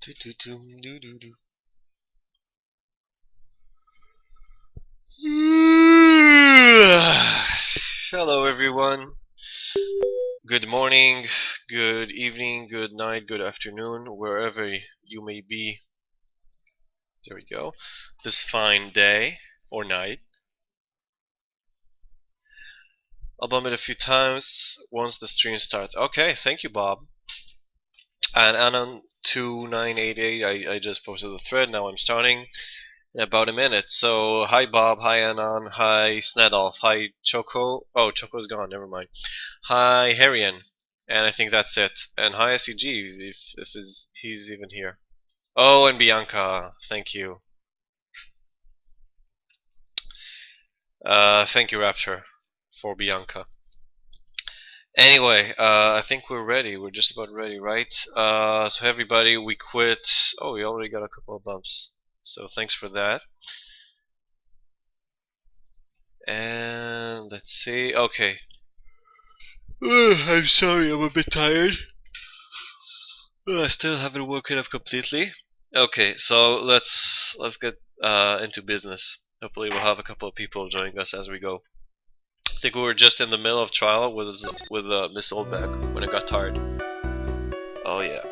Do-do-do-do-do-do. Hello everyone. Good morning, good evening, good night, good afternoon, wherever you may be. There we go. This fine day or night. I'll bump it a few times once the stream starts. Okay, thank you, Bob. And Anon2988, I just posted the thread. Now I'm starting in about a minute. So hi Bob, hi Anon, hi Snedolf, hi Choco. Oh, Choco's gone. Never mind. Hi Harrian, and I think that's it. And hi SEG, if he's even here. Oh, and Bianca, thank you. Thank you, Rapture, for Bianca. Anyway, I think we're ready. We're just about ready, right? So everybody, we quit. Oh, we already got a couple of bumps. So thanks for that. And let's see. Okay. I'm sorry, I'm a bit tired. I still haven't woken up completely. Okay, so let's get into business. Hopefully we'll have a couple of people joining us as we go. I think we were just in the middle of trial with Miss Oldback when I got tired. Oh yeah.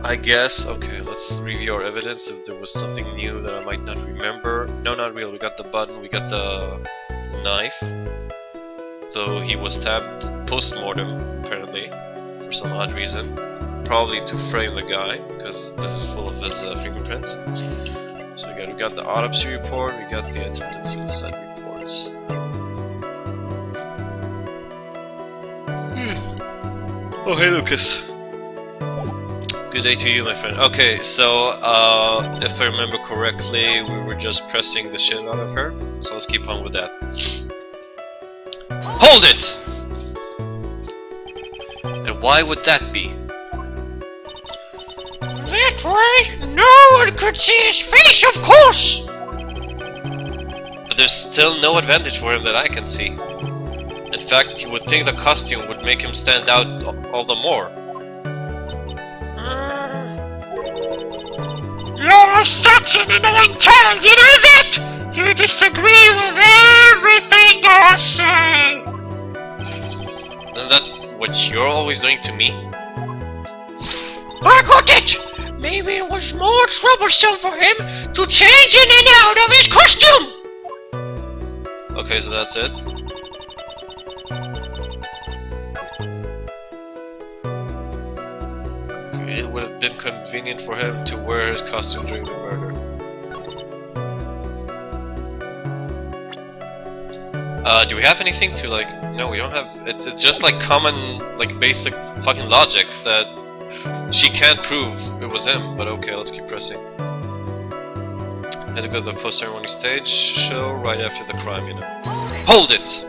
I guess, okay, let's review our evidence if there was something new that I might not remember. No, not real. We got the button, we got the knife. So he was stabbed post-mortem, apparently, for some odd reason. Probably to frame the guy, because this is full of his fingerprints. So we got the autopsy report, we got the attempted suicide reports. Oh, hey Lucas. Good day to you, my friend. Okay, so if I remember correctly, we were just pressing the shit out of her. So let's keep on with that. Hold it! And why would that be? That way, no one could see his face, of course! But there's still no advantage for him that I can see. In fact, you would think the costume would make him stand out all the more. You're such an annoying child, you know that? You disagree with everything I say. Isn't that what you're always doing to me? I got it! Maybe it was more troublesome for him to change in and out of his costume! Okay, so that's it. It would have been convenient for him to wear his costume during the murder. Do we have anything to like... No, we don't have... It's just like common, like basic fucking logic that she can't prove it was him, but okay, let's keep pressing. Had to go to the post-ceremony stage show right after the crime, you know. Hold it!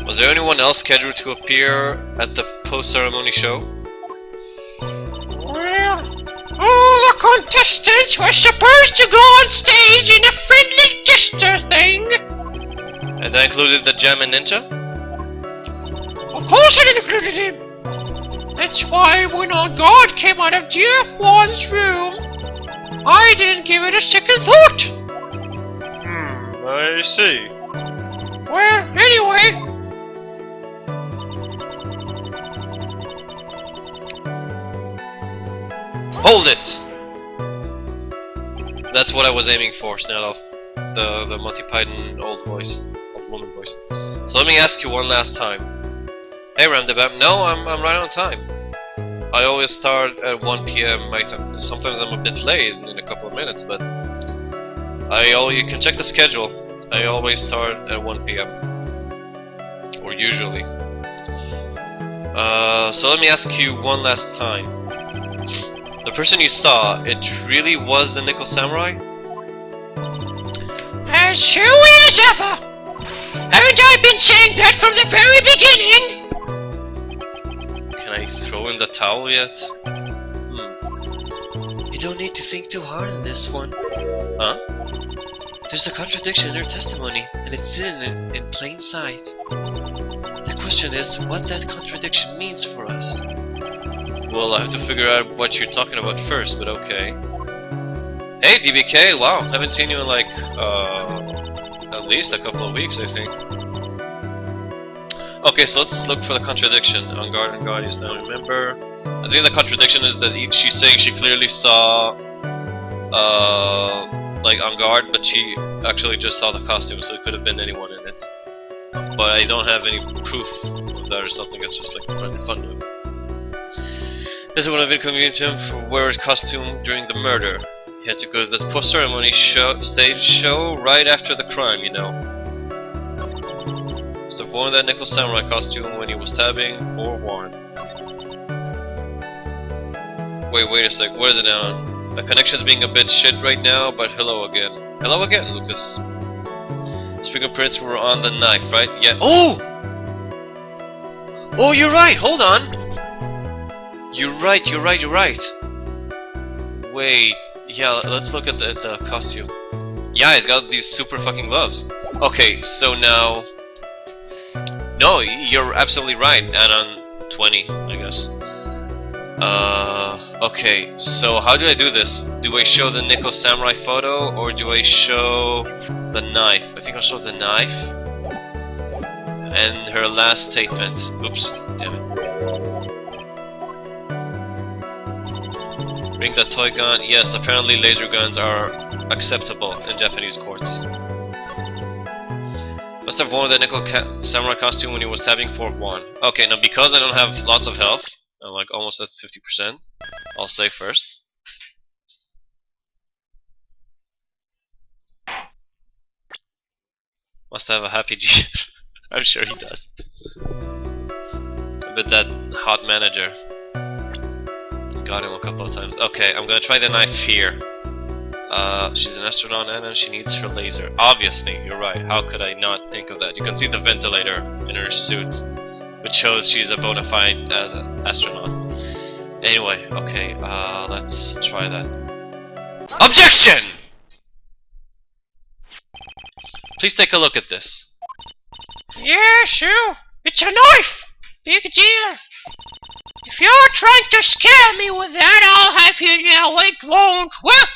Was there anyone else scheduled to appear at the post-ceremony show? All the contestants were supposed to go on stage in a friendly gesture thing. And that included the Gem and Ninja? Of course it included him. That's why when our guard came out of Dear Juan's room, I didn't give it a second thought. I see. Well, anyway... Hold it! That's what I was aiming for, Snedolf. The Monty Python old voice. Old woman voice. So let me ask you one last time. Hey Ramdabam, no, I'm right on time. I always start at 1 PM my time. Sometimes I'm a bit late in a couple of minutes, but you can check the schedule. I always start at 1 PM. Or usually. So let me ask you one last time. The person you saw, it really was the Nickel Samurai? As sure as ever! Haven't I been saying that from the very beginning? Can I throw in the towel yet? You don't need to think too hard on this one. Huh? There's a contradiction in her testimony, and it's in plain sight. The question is what that contradiction means for us. Well, I have to figure out what you're talking about first, but okay. Hey, DBK! Wow, haven't seen you in like, at least a couple of weeks, I think. Okay, so let's look for the contradiction. On guard, is now remember. I think the contradiction is that she's saying she clearly saw, like on guard, but she actually just saw the costume, so it could have been anyone in it. But I don't have any proof of that or something. It's just like fun. This would have been convenient to him for wear his costume during the murder. He had to go to the post-ceremony stage show right after the crime, you know. Must have worn that nickel samurai costume when he was stabbing or worn. Wait a sec, what is it now? The connection's being a bit shit right now, but hello again. Hello again, Lucas. His fingerprints were on the knife, right? Yeah. Oh! Oh, you're right, hold on! You're right. Wait, yeah, let's look at the costume. Yeah, he's got these super fucking gloves. Okay, so now... No, you're absolutely right, and on 20, I guess. Okay, so how do I do this? Do I show the nickel samurai photo, or do I show the knife? I think I'll show the knife. And her last statement. Oops, damn it. Bring the toy gun. Yes, apparently laser guns are acceptable in Japanese courts. Must have worn the nickel samurai costume when he was stabbing Fort 1. Okay, now because I don't have lots of health, I'm like almost at 50%, I'll save first. Must have a happy G. I'm sure he does. But that hot manager. Got him a couple of times. Okay, I'm gonna try the knife here. She's an astronaut and she needs her laser. Obviously, you're right. How could I not think of that? You can see the ventilator in her suit, which shows she's a bona fide astronaut. Anyway, okay, let's try that. OBJECTION! Please take a look at this. Yeah, sure. It's a knife. Big deal. If you're trying to scare me with that, I'll have you know it won't work.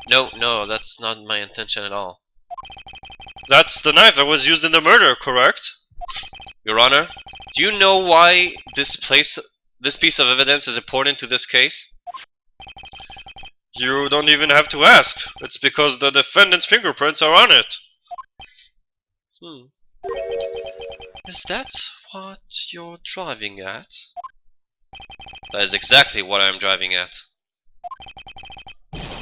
No, that's not my intention at all. That's the knife that was used in the murder, correct? Your Honor, do you know why this piece of evidence is important to this case? You don't even have to ask. It's because the defendant's fingerprints are on it. Is that what you're driving at? That is exactly what I'm driving at.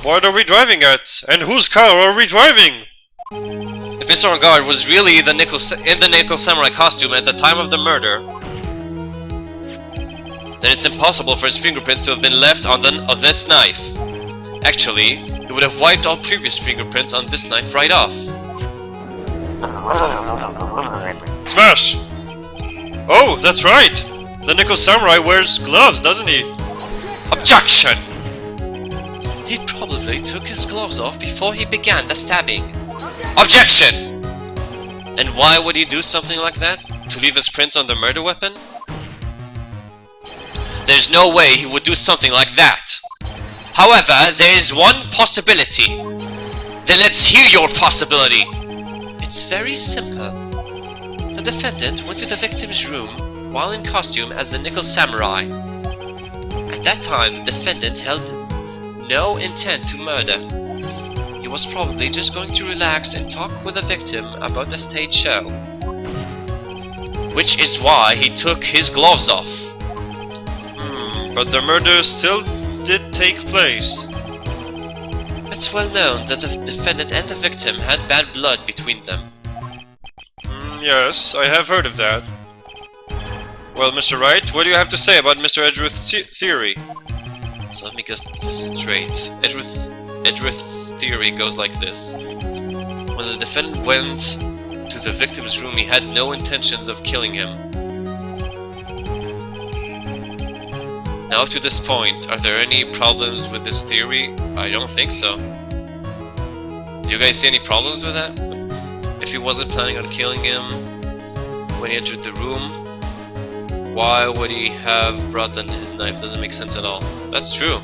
What are we driving at? And whose car are we driving? If Mr. Angard was really in the nickel samurai costume at the time of the murder, then it's impossible for his fingerprints to have been left on this knife. Actually, he would have wiped all previous fingerprints on this knife right off. Smash! Oh, that's right! The nickel samurai wears gloves, doesn't he? OBJECTION! He probably took his gloves off before he began the stabbing. OBJECTION! And why would he do something like that? To leave his prints on the murder weapon? There's no way he would do something like that. However, there is one possibility. Then let's hear your possibility. It's very simple. The defendant went to the victim's room while in costume as the nickel samurai. At that time, the defendant held no intent to murder. He was probably just going to relax and talk with the victim about the stage show. Which is why he took his gloves off. But the murder still did take place. It's well known that the defendant and the victim had bad blood between them. Yes, I have heard of that. Well, Mr. Wright, what do you have to say about Mr. Edgeworth's theory? So let me get this straight. Edgeworth's theory goes like this. When the defendant went to the victim's room, he had no intentions of killing him. Now up to this point, are there any problems with this theory? I don't think so. Do you guys see any problems with that? If he wasn't planning on killing him when he entered the room, Why would he have brought in his knife? Doesn't make sense at all. That's true.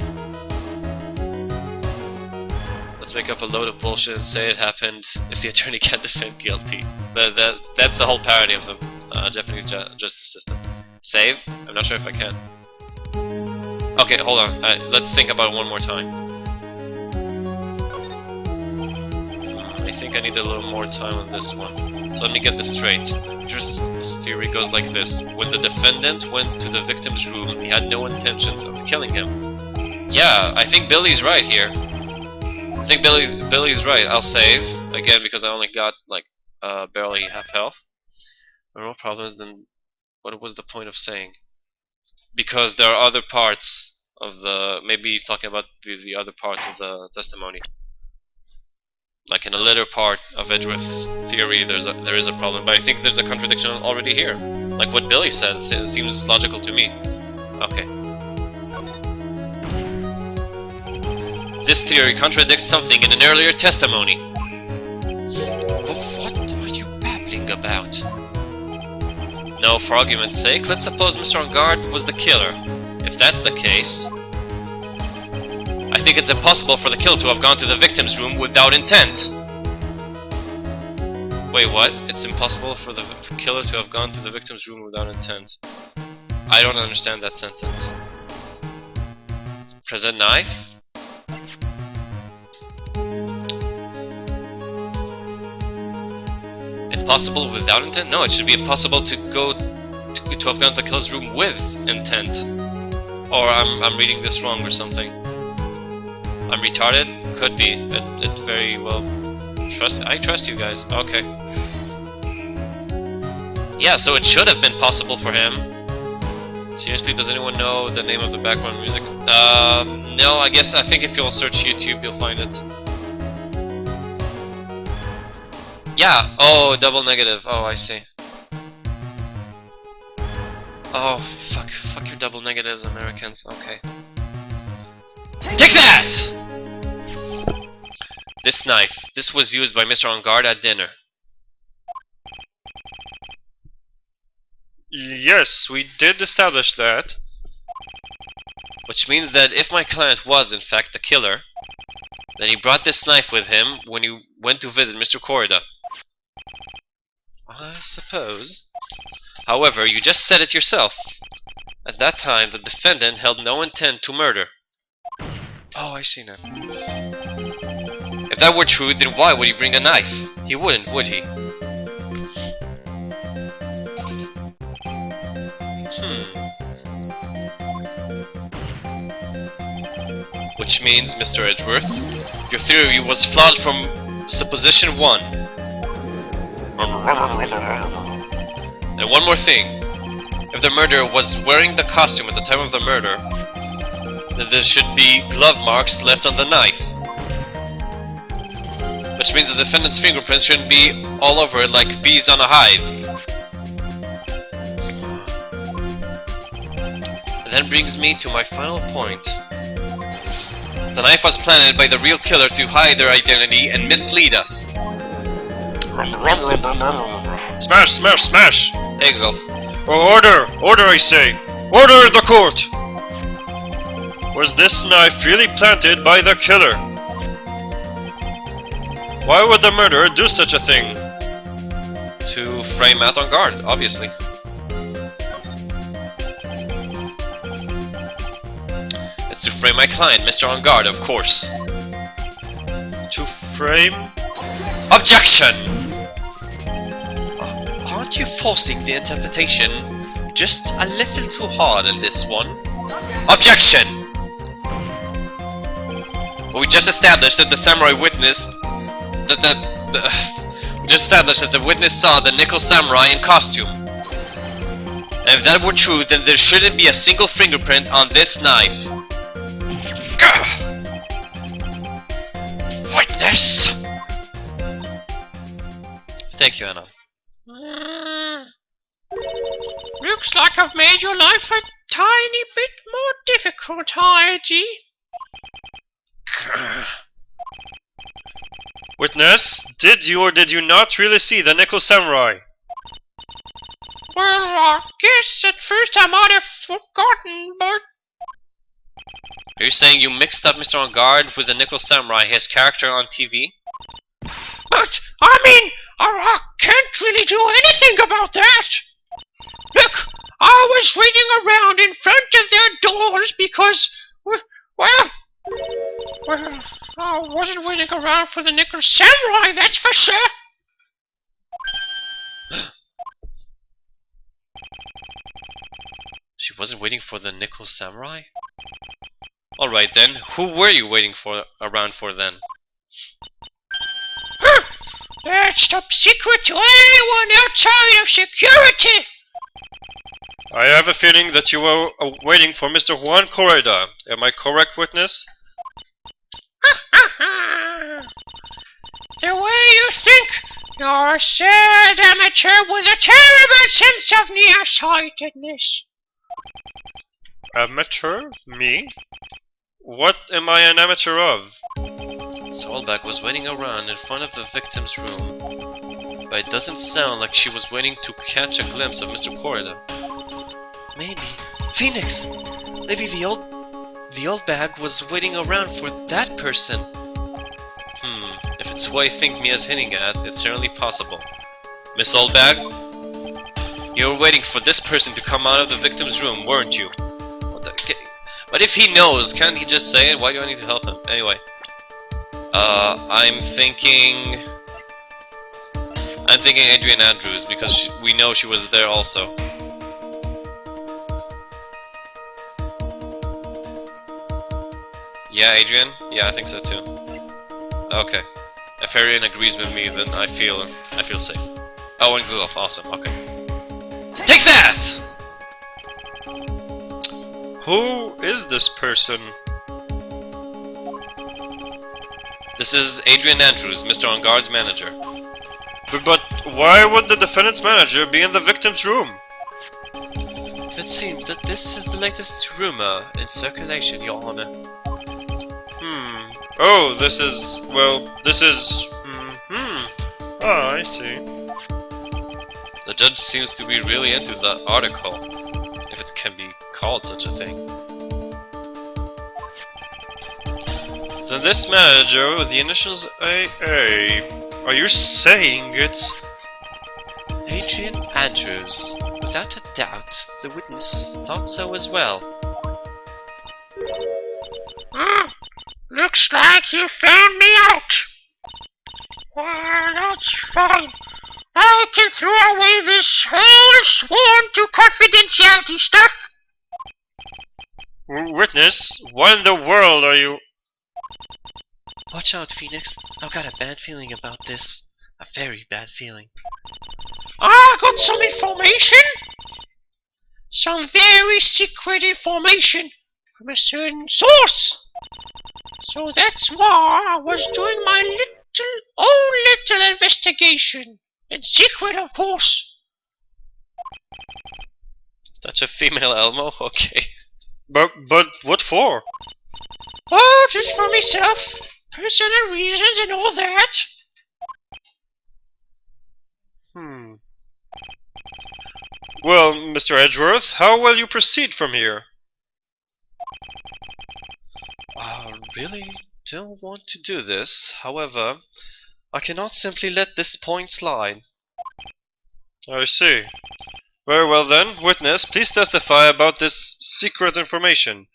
Let's make up a load of bullshit and say it happened if the attorney can't defend guilty. That's the whole parody of the Japanese justice system. Save? I'm not sure if I can. Okay, hold on. Let's think about it one more time. I think I need a little more time on this one. So let me get this straight. Just theory goes like this. When the defendant went to the victim's room, he had no intentions of killing him. Yeah, I think Billy's right here. I think Billy's right. I'll save again because I only got like barely half health. No problems. Then what was the point of saying? Because there are other parts of the. Maybe he's talking about the other parts of the testimony. Like in a later part of Edgeworth's theory, there is a problem, but I think there's a contradiction already here. Like what Billy said, it seems logical to me. Okay. This theory contradicts something in an earlier testimony. What are you babbling about? No, for argument's sake, let's suppose Mr. Engard was the killer. If that's the case, I think it's impossible for the killer to have gone to the victim's room without intent. Wait, what? It's impossible for the killer to have gone to the victim's room without intent. I don't understand that sentence. Present knife? Impossible without intent? No, it should be impossible to have gone to the killer's room with intent. Or I'm reading this wrong or something. I'm retarded? Could be. It very well. I trust you guys. Okay. Yeah, so it should have been possible for him. Seriously, does anyone know the name of the background music? No, I think if you'll search YouTube, you'll find it. Yeah, oh, double negative. Oh, I see. Oh, fuck your double negatives, Americans. Okay. Take that! This knife. This was used by Mr. Engard at dinner. Yes, we did establish that. Which means that if my client was, in fact, the killer, then he brought this knife with him when he went to visit Mr. Corrida. I suppose. However, you just said it yourself. At that time, the defendant held no intent to murder. Oh, I see now. If that were true, then why would he bring a knife? He wouldn't, would he? Which means, Mr. Edgeworth, your theory was flawed from supposition 1. And one more thing. If the murderer was wearing the costume at the time of the murder, then there should be glove marks left on the knife. Which means the defendant's fingerprints shouldn't be all over it like bees on a hive. And that brings me to my final point. The knife was planted by the real killer to hide their identity and mislead us. Smash, smash, smash! There you go. Order! Order, I say! Order in the court! Was this knife really planted by the killer? Why would the murderer do such a thing? To frame Matt Engard, obviously. It's to frame my client, Mr. Engard, of course. To frame? Objection! Aren't you forcing the interpretation just a little too hard on this one? Objection! We just established that the samurai witness we just established that the witness saw the nickel samurai in costume. And if that were true, then there shouldn't be a single fingerprint on this knife. Gah! Witness! Thank you, Anna. Looks like I've made your life a tiny bit more difficult, Haiji. Witness, did you or did you not really see the nickel samurai? Well, I guess at first I might have forgotten, but... Are you saying you mixed up Mr. On Guard with the Nickel Samurai, his character on TV? But, I mean, I can't really do anything about that! Look, I was waiting around in front of their doors because, well, I wasn't waiting around for the Nickel Samurai, that's for sure! She wasn't waiting for the Nickel Samurai? Alright then, who were you waiting around for then? That's top secret to anyone outside of security! I have a feeling that you were waiting for Mr. Juan Correda. Am I correct, witness? The way you think, you're a sad amateur with a terrible sense of nearsightedness. Amateur? Me? What am I an amateur of? Soulback was waiting around in front of the victim's room, but it doesn't sound like she was waiting to catch a glimpse of Mr. Corrida. Maybe Phoenix! Maybe the old bag was waiting around for that person. If it's what I think Mia's hinting at, it's certainly possible. Miss Oldbag, you were waiting for this person to come out of the victim's room, weren't you? But if he knows, can't he just say it? Why do I need to help him? Anyway. I'm thinking Adrian Andrews, because we know she was there also. Yeah, Adrian? Yeah, I think so too. Okay. If Arian agrees with me, then I feel safe. Oh, and Glove, awesome, okay. Take that! Who is this person? This is Adrian Andrews, Mr. On Guard's manager. But why would the defendant's manager be in the victim's room? It seems that this is the latest rumor in circulation, Your Honor. Oh, this is... Ah, I see. The judge seems to be really into that article, if it can be called such a thing. Then this manager with the initials AA... Are you saying it's... Adrian Andrews. Without a doubt, the witness thought so as well. Looks like you found me out. Well, that's fine. I can throw away this whole sworn to confidentiality stuff. Witness, what in the world are you... Watch out, Phoenix. I've got a bad feeling about this. A very bad feeling. I got some information. Some very secret information from a certain source. So that's why I was doing my little investigation. In secret, of course. Such a female Elmo? Okay. But what for? Oh, just for myself. Personal reasons and all that. Well, Mr. Edgeworth, how will you proceed from here? I really don't want to do this. However, I cannot simply let this point slide. I see. Very well then, witness, please testify about this secret information.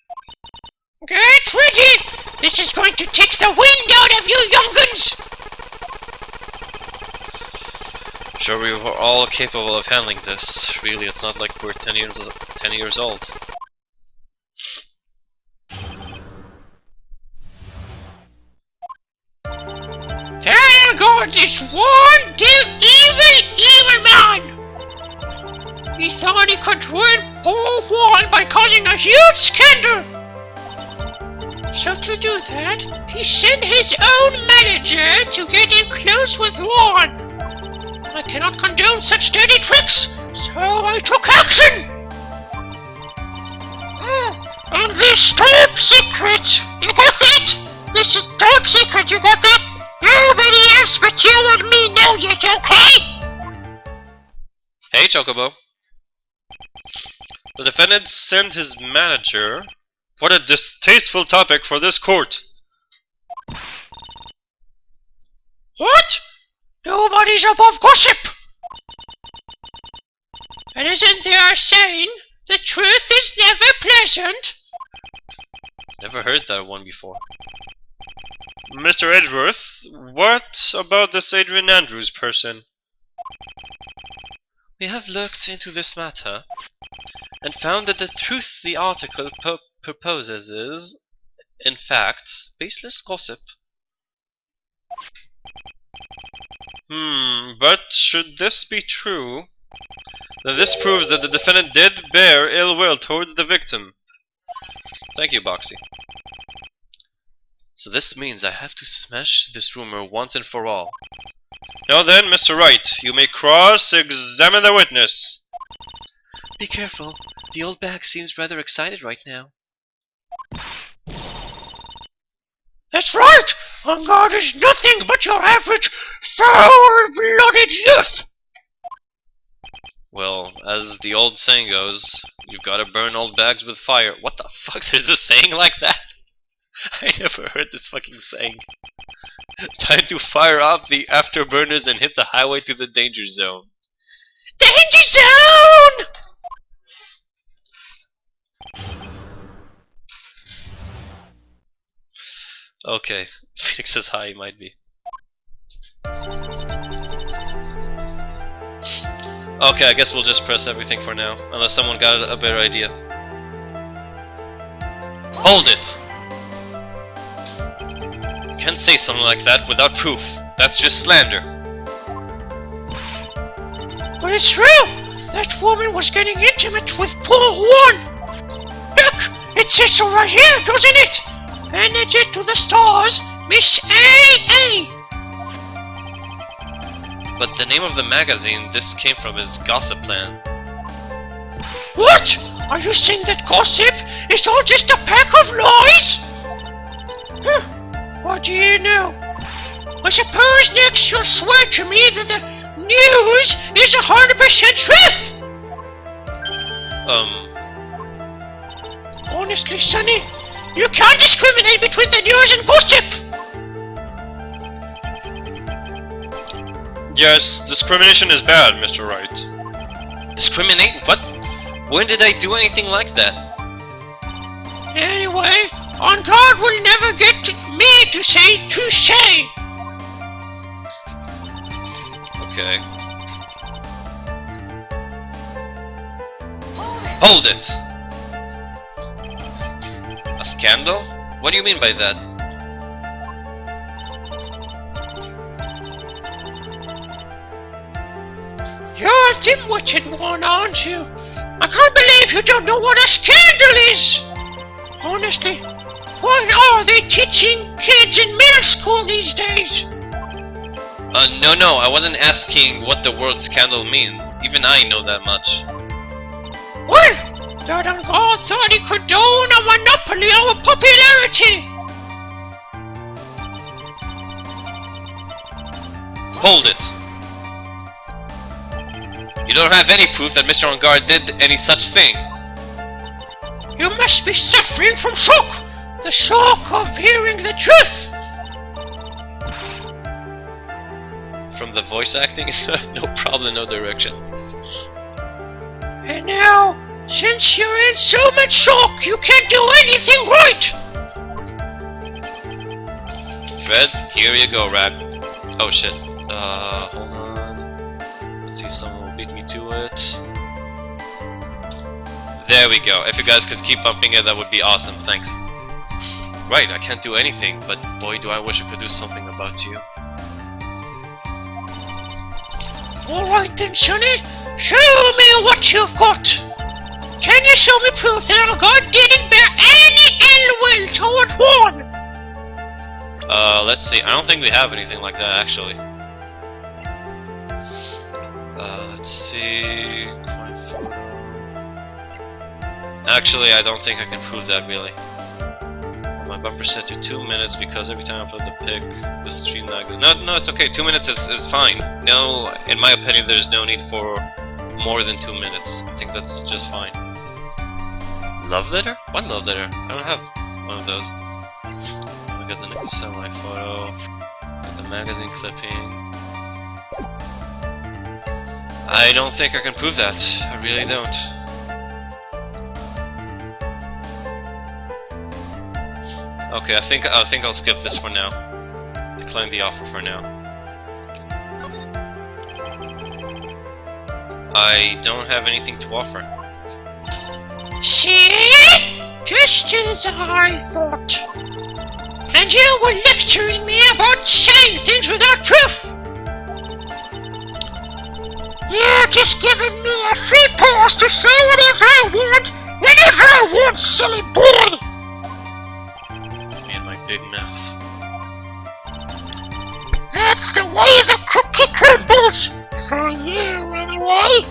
Get ready! This is going to take the wind out of you young'uns! Sure, we were all capable of handling this. Really, it's not like we're 10 years old. There goes this one evil man! He thought he could ruin poor Juan by causing a huge scandal! So to do that, he sent his own manager to get in close with Juan. I cannot condone such dirty tricks, so I took action! And this top secret, you got that? This is top secret, you got that? Nobody else but you and me know yet, okay? Hey, Chocobo. The defendant sent his manager. What a distasteful topic for this court! What? Nobody's above gossip! And isn't there a saying, the truth is never pleasant? Never heard that one before. Mr. Edgeworth, what about this Adrian Andrews person? We have looked into this matter and found that the truth the article proposes is, in fact, baseless gossip. But should this be true, then this proves that the defendant did bear ill will towards the victim. Thank you, Boxy. So this means I have to smash this rumor once and for all. Now then, Mr. Wright, you may cross-examine the witness. Be careful. The old bag seems rather excited right now. That's right! On guard is nothing but your average foul-blooded youth! Well, as the old saying goes, you've gotta burn old bags with fire. What the fuck? There's a saying like that? I never heard this fucking saying. Time to fire off the afterburners and hit the highway to the danger zone. Danger zone! Okay, Phoenix says hi, might be. Okay, I guess we'll just press everything for now, unless someone got a better idea. Hold it! You can't say something like that without proof. That's just slander. But it's true! That woman was getting intimate with poor Juan! Look! It says so right here, doesn't it? Manage it to the stars, Miss A.A. But the name of the magazine this came from is Gossipland. What? Are you saying that gossip is all just a pack of lies? What do you know? I suppose next you'll swear to me that the news is 100% truth! Honestly, Sonny, you can't discriminate between the news and gossip! Yes, discrimination is bad, Mr. Wright. Discriminate? What? When did I do anything like that? Anyway, On Guard will never get me to say touche! Okay. Hold it! A scandal? What do you mean by that? You're a dim-witted one, aren't you? I can't believe you don't know what a scandal is! Honestly, why are they teaching kids in middle school these days? No, I wasn't asking what the word scandal means. Even I know that much. Well, that On Guard thought he could own a monopoly on popularity! Hold it! You don't have any proof that Mr. On Guard did any such thing. You must be suffering from shock! The shock of hearing the truth! From the voice acting? No problem, no direction. And now, since you're in so much shock, you can't do anything right! Fred, here you go, Rat. Oh shit. Hold on. Let's see if someone will beat me to it. There we go. If you guys could keep bumping it, that would be awesome. Thanks. Right, I can't do anything, but boy do I wish I could do something about you. Alright then, Sonny. Show me what you've got! Can you show me proof that On Guard didn't bear any ill will toward Juan? Let's see. I don't think we have anything like that, actually. Let's see... crime photo. Actually, I don't think I can prove that, really. My bumper set to 2 minutes because every time I upload the pic, the stream lag... No, it's okay. 2 minutes is fine. No, in my opinion, there's no need for more than 2 minutes. I think that's just fine. love letter? What love letter? I don't have one of those. We got the Nicholas Satellite photo. Got the magazine clipping. I don't think I can prove that. I really don't. Okay, I think I'll skip this for now. Decline the offer for now. I don't have anything to offer. See? Just as I thought. And you were lecturing me about saying things without proof. You're just giving me a free pass to say whatever I want, whenever I want, silly boy. Me and my big mouth. That's the way the cookie crumbles. For you, anyway.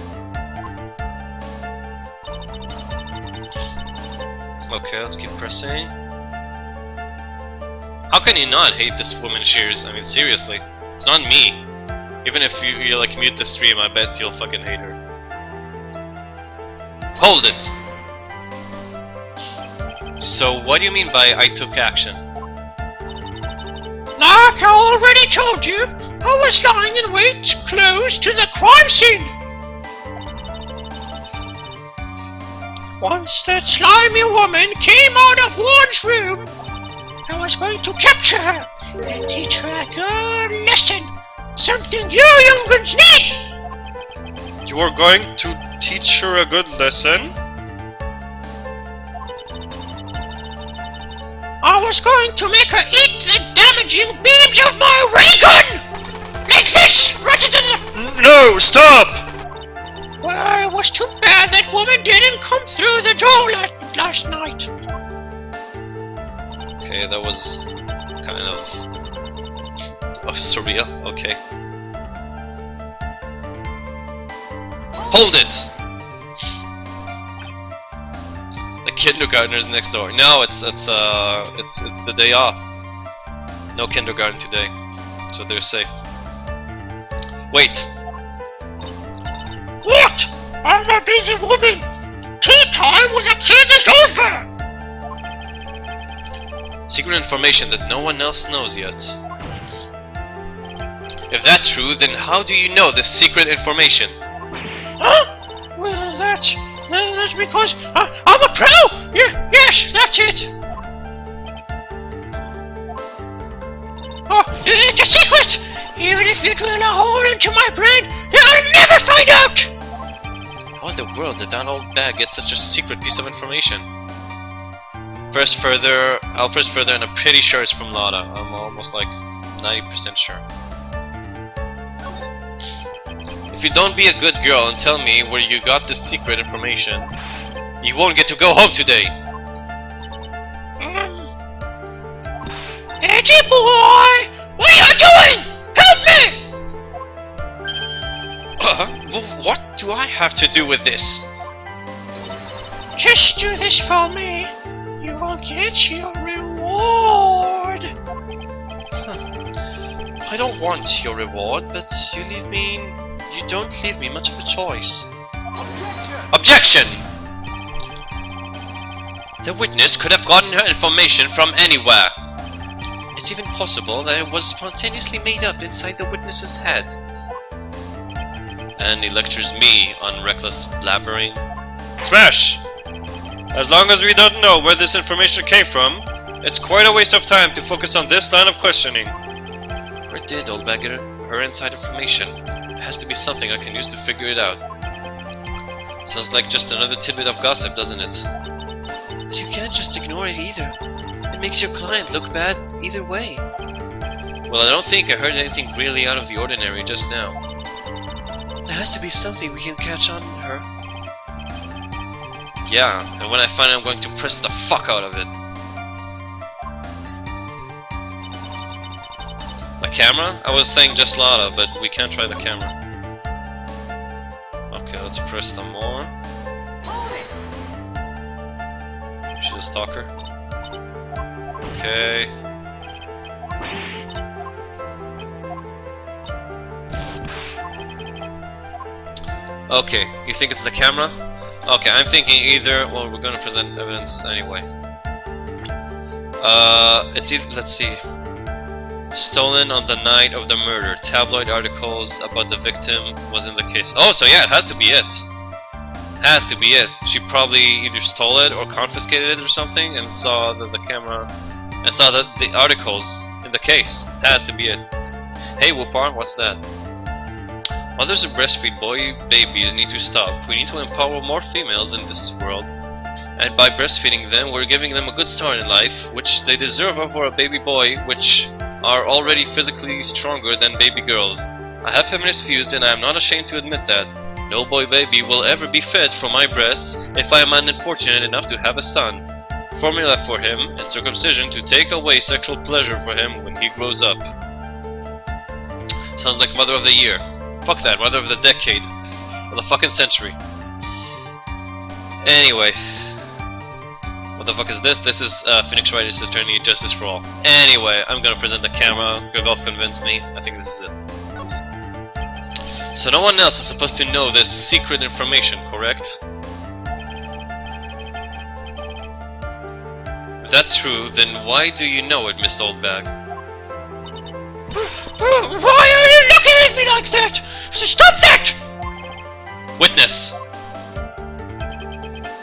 Okay, let's keep pressing. How can you not hate this woman, Shears? I mean, seriously. It's not me. Even if you like mute the stream, I bet you'll fucking hate her. Hold it! So, what do you mean by I took action? Like I already told you, I was lying in wait close to the crime scene. Once that slimy woman came out of Warren's room, I was going to capture her and teach her a good lesson. Something you young'uns need! You are going to teach her a good lesson? I was going to make her eat the damaging beams of my ray gun! Like this, rather than the... No, stop! Well, it was too bad that woman didn't come through the door last night. Okay, that was kind of surreal. Okay. Hold it! The kindergartner's next door. No, it's the day off. No kindergarten today, so they're safe. Wait. What? I'm a busy woman. Tea time when the kid is over. Secret information that no one else knows yet. If that's true, then how do you know this secret information? Huh? Well, that's because I'm a pro! Yes, that's it! Oh, it's a secret! Even if you drill a hole into my brain, they'll never find out! How in the world did that old bag get such a secret piece of information? Press further, I'll press further and I'm pretty sure it's from Lada. I'm almost like 90% sure. If you don't be a good girl and tell me where you got this secret information, you won't get to go home today. Eddie boy! What are you doing? Help me! What do I have to do with this? Just do this for me. You will get your reward. I don't want your reward, but you don't leave me much of a choice. Objection! The witness could have gotten her information from anywhere. It's even possible that it was spontaneously made up inside the witness's head. And he lectures me on reckless blabbering. Smash! As long as we don't know where this information came from, it's quite a waste of time to focus on this line of questioning. Where did old bag get her inside information? It has to be something I can use to figure it out. Sounds like just another tidbit of gossip, doesn't it? But you can't just ignore it either. It makes your client look bad either way. Well, I don't think I heard anything really out of the ordinary just now. There has to be something we can catch on her. Yeah, and when I find it, I'm going to press the fuck out of it. The camera? I was saying just Lada, but we can't try the camera. Okay, let's press some more. She's a stalker. Okay. Okay, you think it's the camera? Okay, I'm thinking either. Well, we're gonna present evidence anyway. It's either. Let's see. Stolen on the night of the murder. Tabloid articles about the victim was in the case. Oh, so yeah, it has to be it. Has to be it. She probably either stole it or confiscated it or something, and saw the camera, and saw the articles in the case. Has to be it. Hey, Whoopar, what's that? Mothers who breastfeed boy babies need to stop. We need to empower more females in this world. And by breastfeeding them, we're giving them a good start in life, which they deserve for a baby boy, which are already physically stronger than baby girls. I have feminist views and I am not ashamed to admit that. No boy baby will ever be fed from my breasts if I am unfortunate enough to have a son. Formula for him and circumcision to take away sexual pleasure for him when he grows up. Sounds like Mother of the Year. Fuck that, Mother of the Decade. Or the fucking century. Anyway. What the fuck is this? This is Phoenix Wright's Attorney Justice for All. Anyway, I'm gonna present the camera. Gregolf convinced me. I think this is it. So no one else is supposed to know this secret information, correct? If that's true, then why do you know it, Miss Oldbag? Why are you looking at me like that? Stop that! Witness!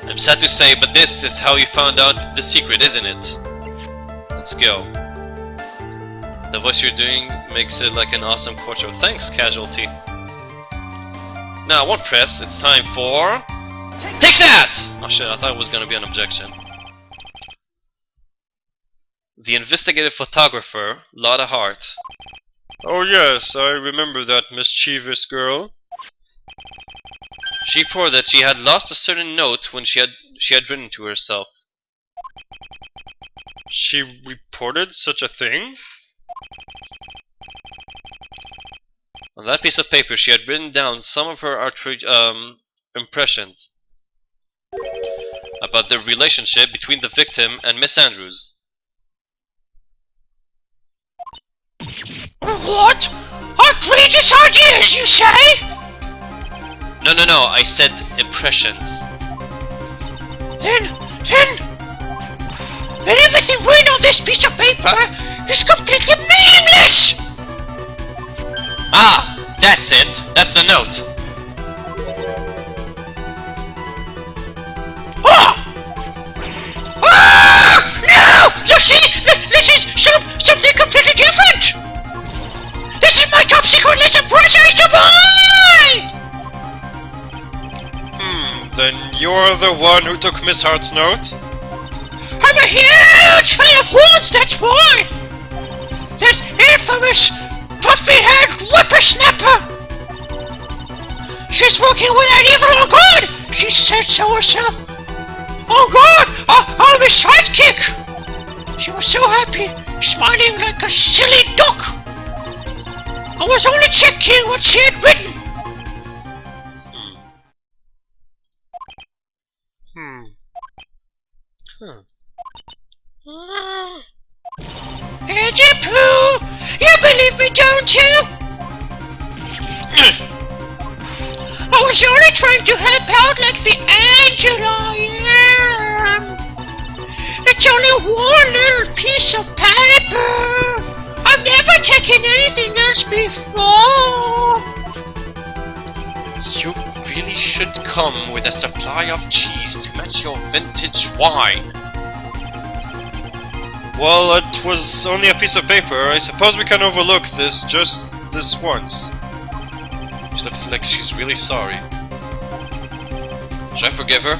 I'm sad to say, but this is how you found out the secret, isn't it? Let's go. The voice you're doing makes it like an awesome quarter. Thanks, Casualty. Now, I won't press. It's time for... Take that! Oh shit, I thought it was gonna be an objection. The investigative photographer, Lotta Hart. Oh yes, I remember that mischievous girl. She reported that she had lost a certain note when she had written to herself. She reported such a thing? On that piece of paper, she had written down some of her impressions about the relationship between the victim and Miss Andrews. What? Outrageous ideas, you say? No, I said impressions. Then everything written on this piece of paper is completely meaningless! Ah, that's it. That's the note. No! You see, this is something completely different! This is my top secret list of groceries to buy! Then you're the one who took Miss Hart's note? I'm a huge fan of horns, that's why! That infamous, puffy-haired whippersnapper! She's working with that evil on God! She said so herself! Oh God! I'll be sidekick! She was so happy, smiling like a silly duck! I was only checking what she had written! Eddie Pooh! You believe me, don't you? I was only trying to help out like the angel I am. It's only one little piece of paper. I've never taken anything else before. You really should come with a supply of cheese to match your vintage wine. Well, it was only a piece of paper. I suppose we can overlook this just this once. She looks like she's really sorry. Should I forgive her?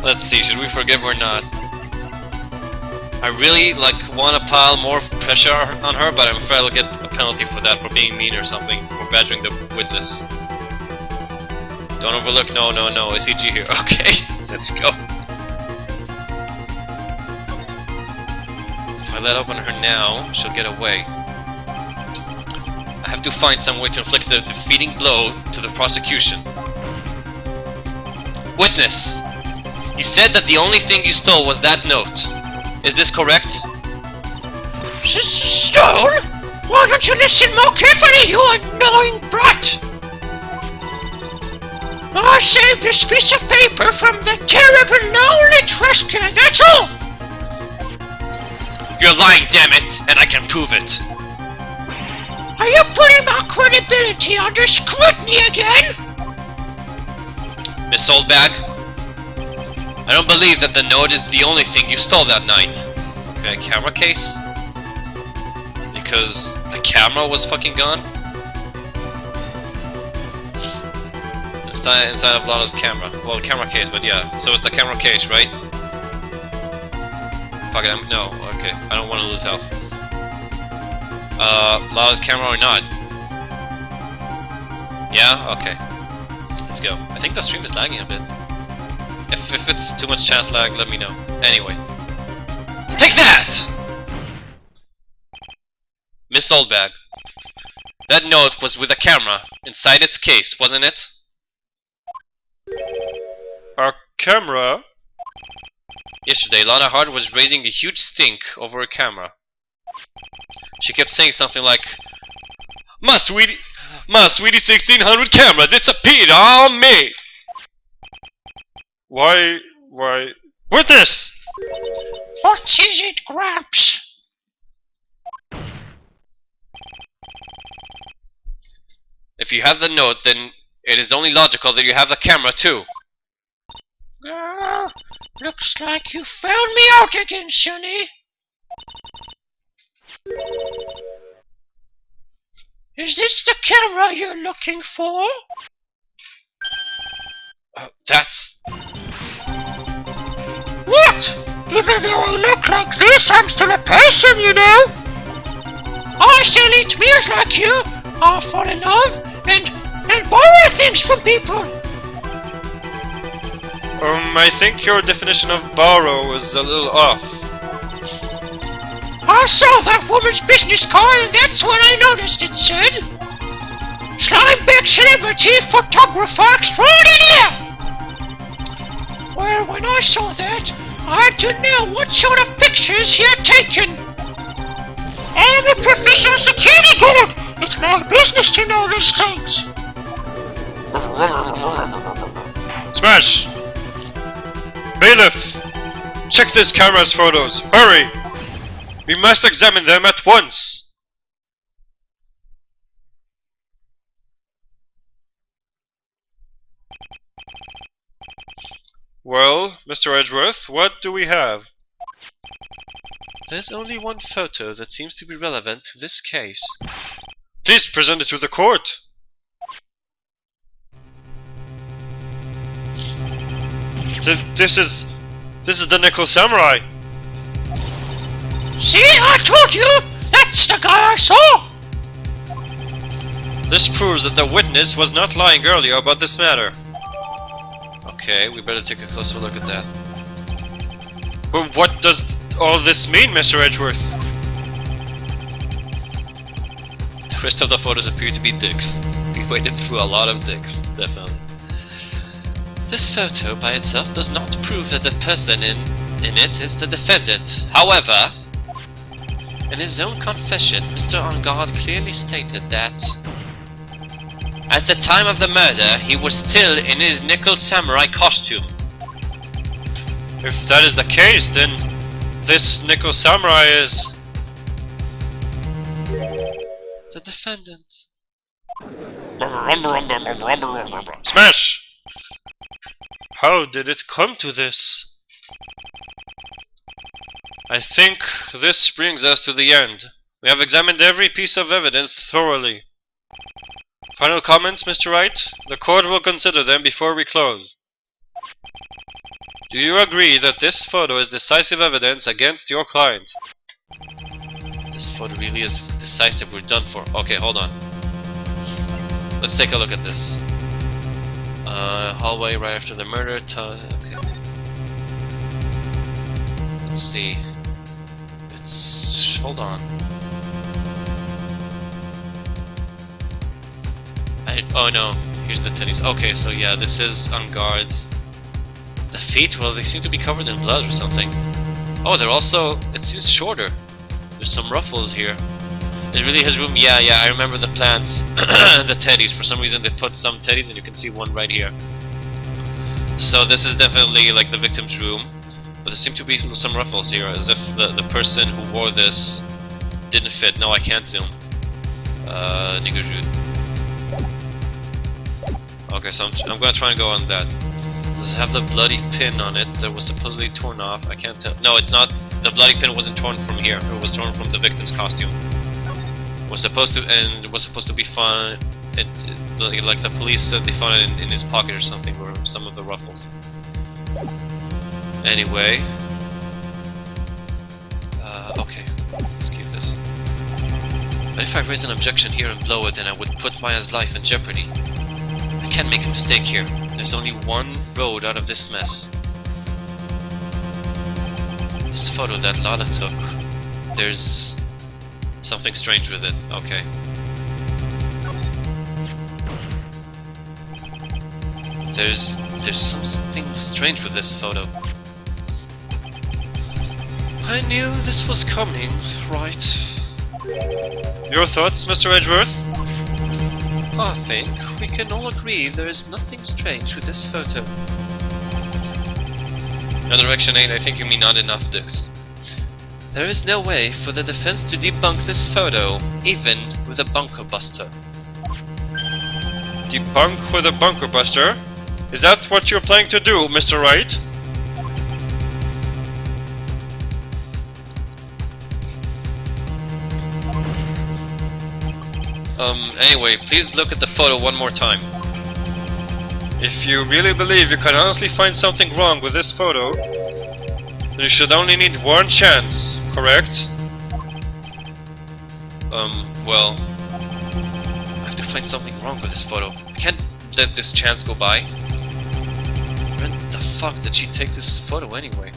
Let's see, should we forgive her or not? I really want to pile more pressure on her, but I'm afraid I'll get a penalty for that, for being mean or something, for badgering the witness. Don't overlook, no, ACG here. Okay, let's go. If I let up on her now, she'll get away. I have to find some way to inflict a defeating blow to the prosecution. Witness! You said that the only thing you stole was that note. Is this correct? Stole? Why don't you listen more carefully, you annoying brat? I saved this piece of paper from the terrible lonely trash can, that's all! You're lying, damn it, and I can prove it. Are you putting my credibility under scrutiny again? Miss Oldbag, I don't believe that the note is the only thing you stole that night. Okay, camera case? Because the camera was fucking gone? Inside of Lala's camera. Well, camera case, but yeah. So it's the camera case, right? Fuck it, no, okay. I don't want to lose health. Lala's camera or not? Yeah? Okay. Let's go. I think the stream is lagging a bit. If it's too much chat lag, let me know. Anyway. Take that! Miss Oldbag. That note was with a camera inside its case, wasn't it? Our camera? Yesterday, Lana Hart was raising a huge stink over a camera. She kept saying something like, My sweetie 1600 camera disappeared on me! Why, witness! What is it, Gramps? If you have the note, then it is only logical that you have the camera too. Looks like you found me out again, Sonny. Is this the camera you're looking for? That's... What? Even though I look like this, I'm still a person, you know. I still eat meals like you. I fall in love and borrow things from people. I think your definition of borrow is a little off. I saw that woman's business card and that's when I noticed it said Slimebeck Celebrity Photographer Extraordinaire! Well, when I saw that, I had to know what sort of pictures he had taken. I'm a professional security guard! It's my business to know these things! Smash! Bailiff! Check this camera's photos! Hurry! We must examine them at once! Well, Mr. Edgeworth, what do we have? There's only one photo that seems to be relevant to this case. Please present it to the court! This is the Nickel Samurai! See, I told you! That's the guy I saw! This proves that the witness was not lying earlier about this matter. Okay, we better take a closer look at that. But what does all this mean, Mr. Edgeworth? The rest of the photos appear to be dicks. We waded through a lot of dicks, definitely. This photo by itself does not prove that the person in it is the defendant. However, in his own confession, Mr. Angard clearly stated that at the time of the murder, he was still in his Nickel Samurai costume. If that is the case, then this Nickel Samurai is the defendant. Smash! How did it come to this? I think this brings us to the end. We have examined every piece of evidence thoroughly. Final comments, Mr. Wright? The court will consider them before we close. Do you agree that this photo is decisive evidence against your client? This photo really is decisive. We're done for. Okay, hold on. Let's take a look at this. Hallway right after the murder. Okay. Let's see. Hold on. Oh no, here's the titties. Okay, so yeah, this is on guards. The feet, well, they seem to be covered in blood or something. Oh, they're also, it seems shorter. There's some ruffles here. It really has room. Yeah, I remember the plants, the teddies. For some reason they put some teddies and you can see one right here. So this is definitely like the victim's room, but there seem to be some ruffles here, as if the person who wore this didn't fit. No, I can't zoom. Niggerju. Okay, so I'm gonna try and go on that. Does it have the bloody pin on it that was supposedly torn off? I can't tell. No, it's not. The bloody pin wasn't torn from here. It was torn from the victim's costume. It was supposed to be found. Like the police said, they found it in his pocket or something, or some of the ruffles. Anyway, okay, let's keep this. But if I raise an objection here and blow it, then I would put Maya's life in jeopardy. I can't make a mistake here. There's only one road out of this mess. This photo that Lala took, there's something strange with it. Okay. There's something strange with this photo. I knew this was coming, right? Your thoughts, Mr. Edgeworth? I think we can all agree there is nothing strange with this photo. Direction 8, I think you mean not enough dicks. There is no way for the defense to debunk this photo, even with a bunker buster. Debunk with a bunker buster? Is that what you're planning to do, Mr. Wright? Anyway, please look at the photo one more time. If you really believe you can honestly find something wrong with this photo, then you should only need one chance, correct? Well, I have to find something wrong with this photo. I can't let this chance go by. When the fuck did she take this photo anyway?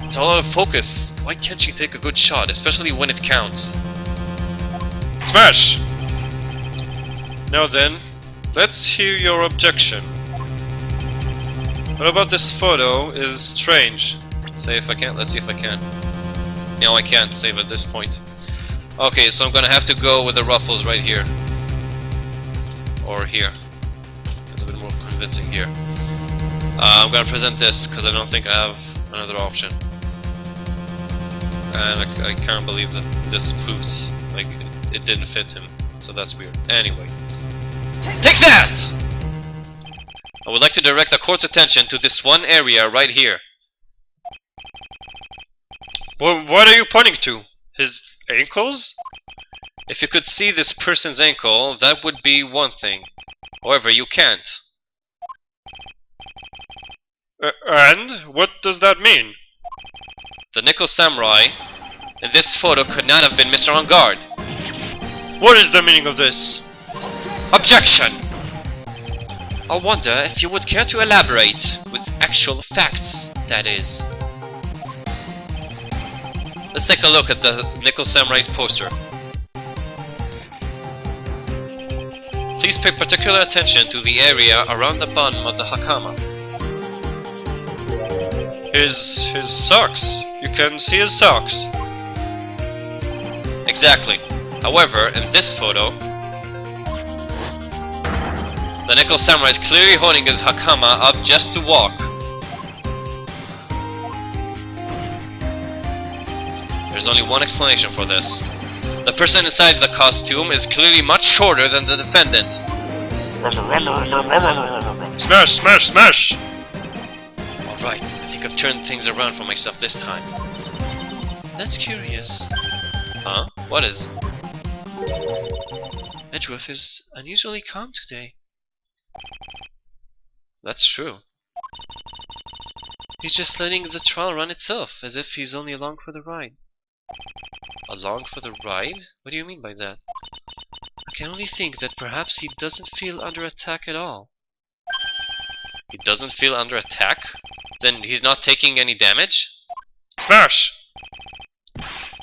It's all out of focus. Why can't she take a good shot, especially when it counts? Smash! Now then, let's hear your objection. What about this photo is strange? Say if I can. Let's see if I can. No, I can't save at this point. Okay, so I'm gonna have to go with the ruffles right here. Or here. It's a bit more convincing here. I'm gonna present this because I don't think I have another option. And I can't believe that this proves like it didn't fit him. So that's weird. Anyway. Take that! I would like to direct the court's attention to this one area right here. Well, what are you pointing to? His ankles? If you could see this person's ankle, that would be one thing. However, you can't. And? What does that mean? The nickel samurai in this photo could not have been Mr. On Guard. What is the meaning of this? Objection! I wonder if you would care to elaborate, with actual facts, that is. Let's take a look at the Nickel Samurai's poster. Please pay particular attention to the area around the bottom of the hakama. His socks. You can see his socks. Exactly. However, in this photo, the Nickel Samurai is clearly holding his hakama up just to walk. There's only one explanation for this. The person inside the costume is clearly much shorter than the defendant. Smash, smash, smash! Alright, I think I've turned things around for myself this time. That's curious. Huh? What is? Edgeworth is unusually calm today. That's true. He's just letting the trial run itself, as if he's only along for the ride. Along for the ride? What do you mean by that? I can only think that perhaps he doesn't feel under attack at all. He doesn't feel under attack? Then he's not taking any damage? Smash!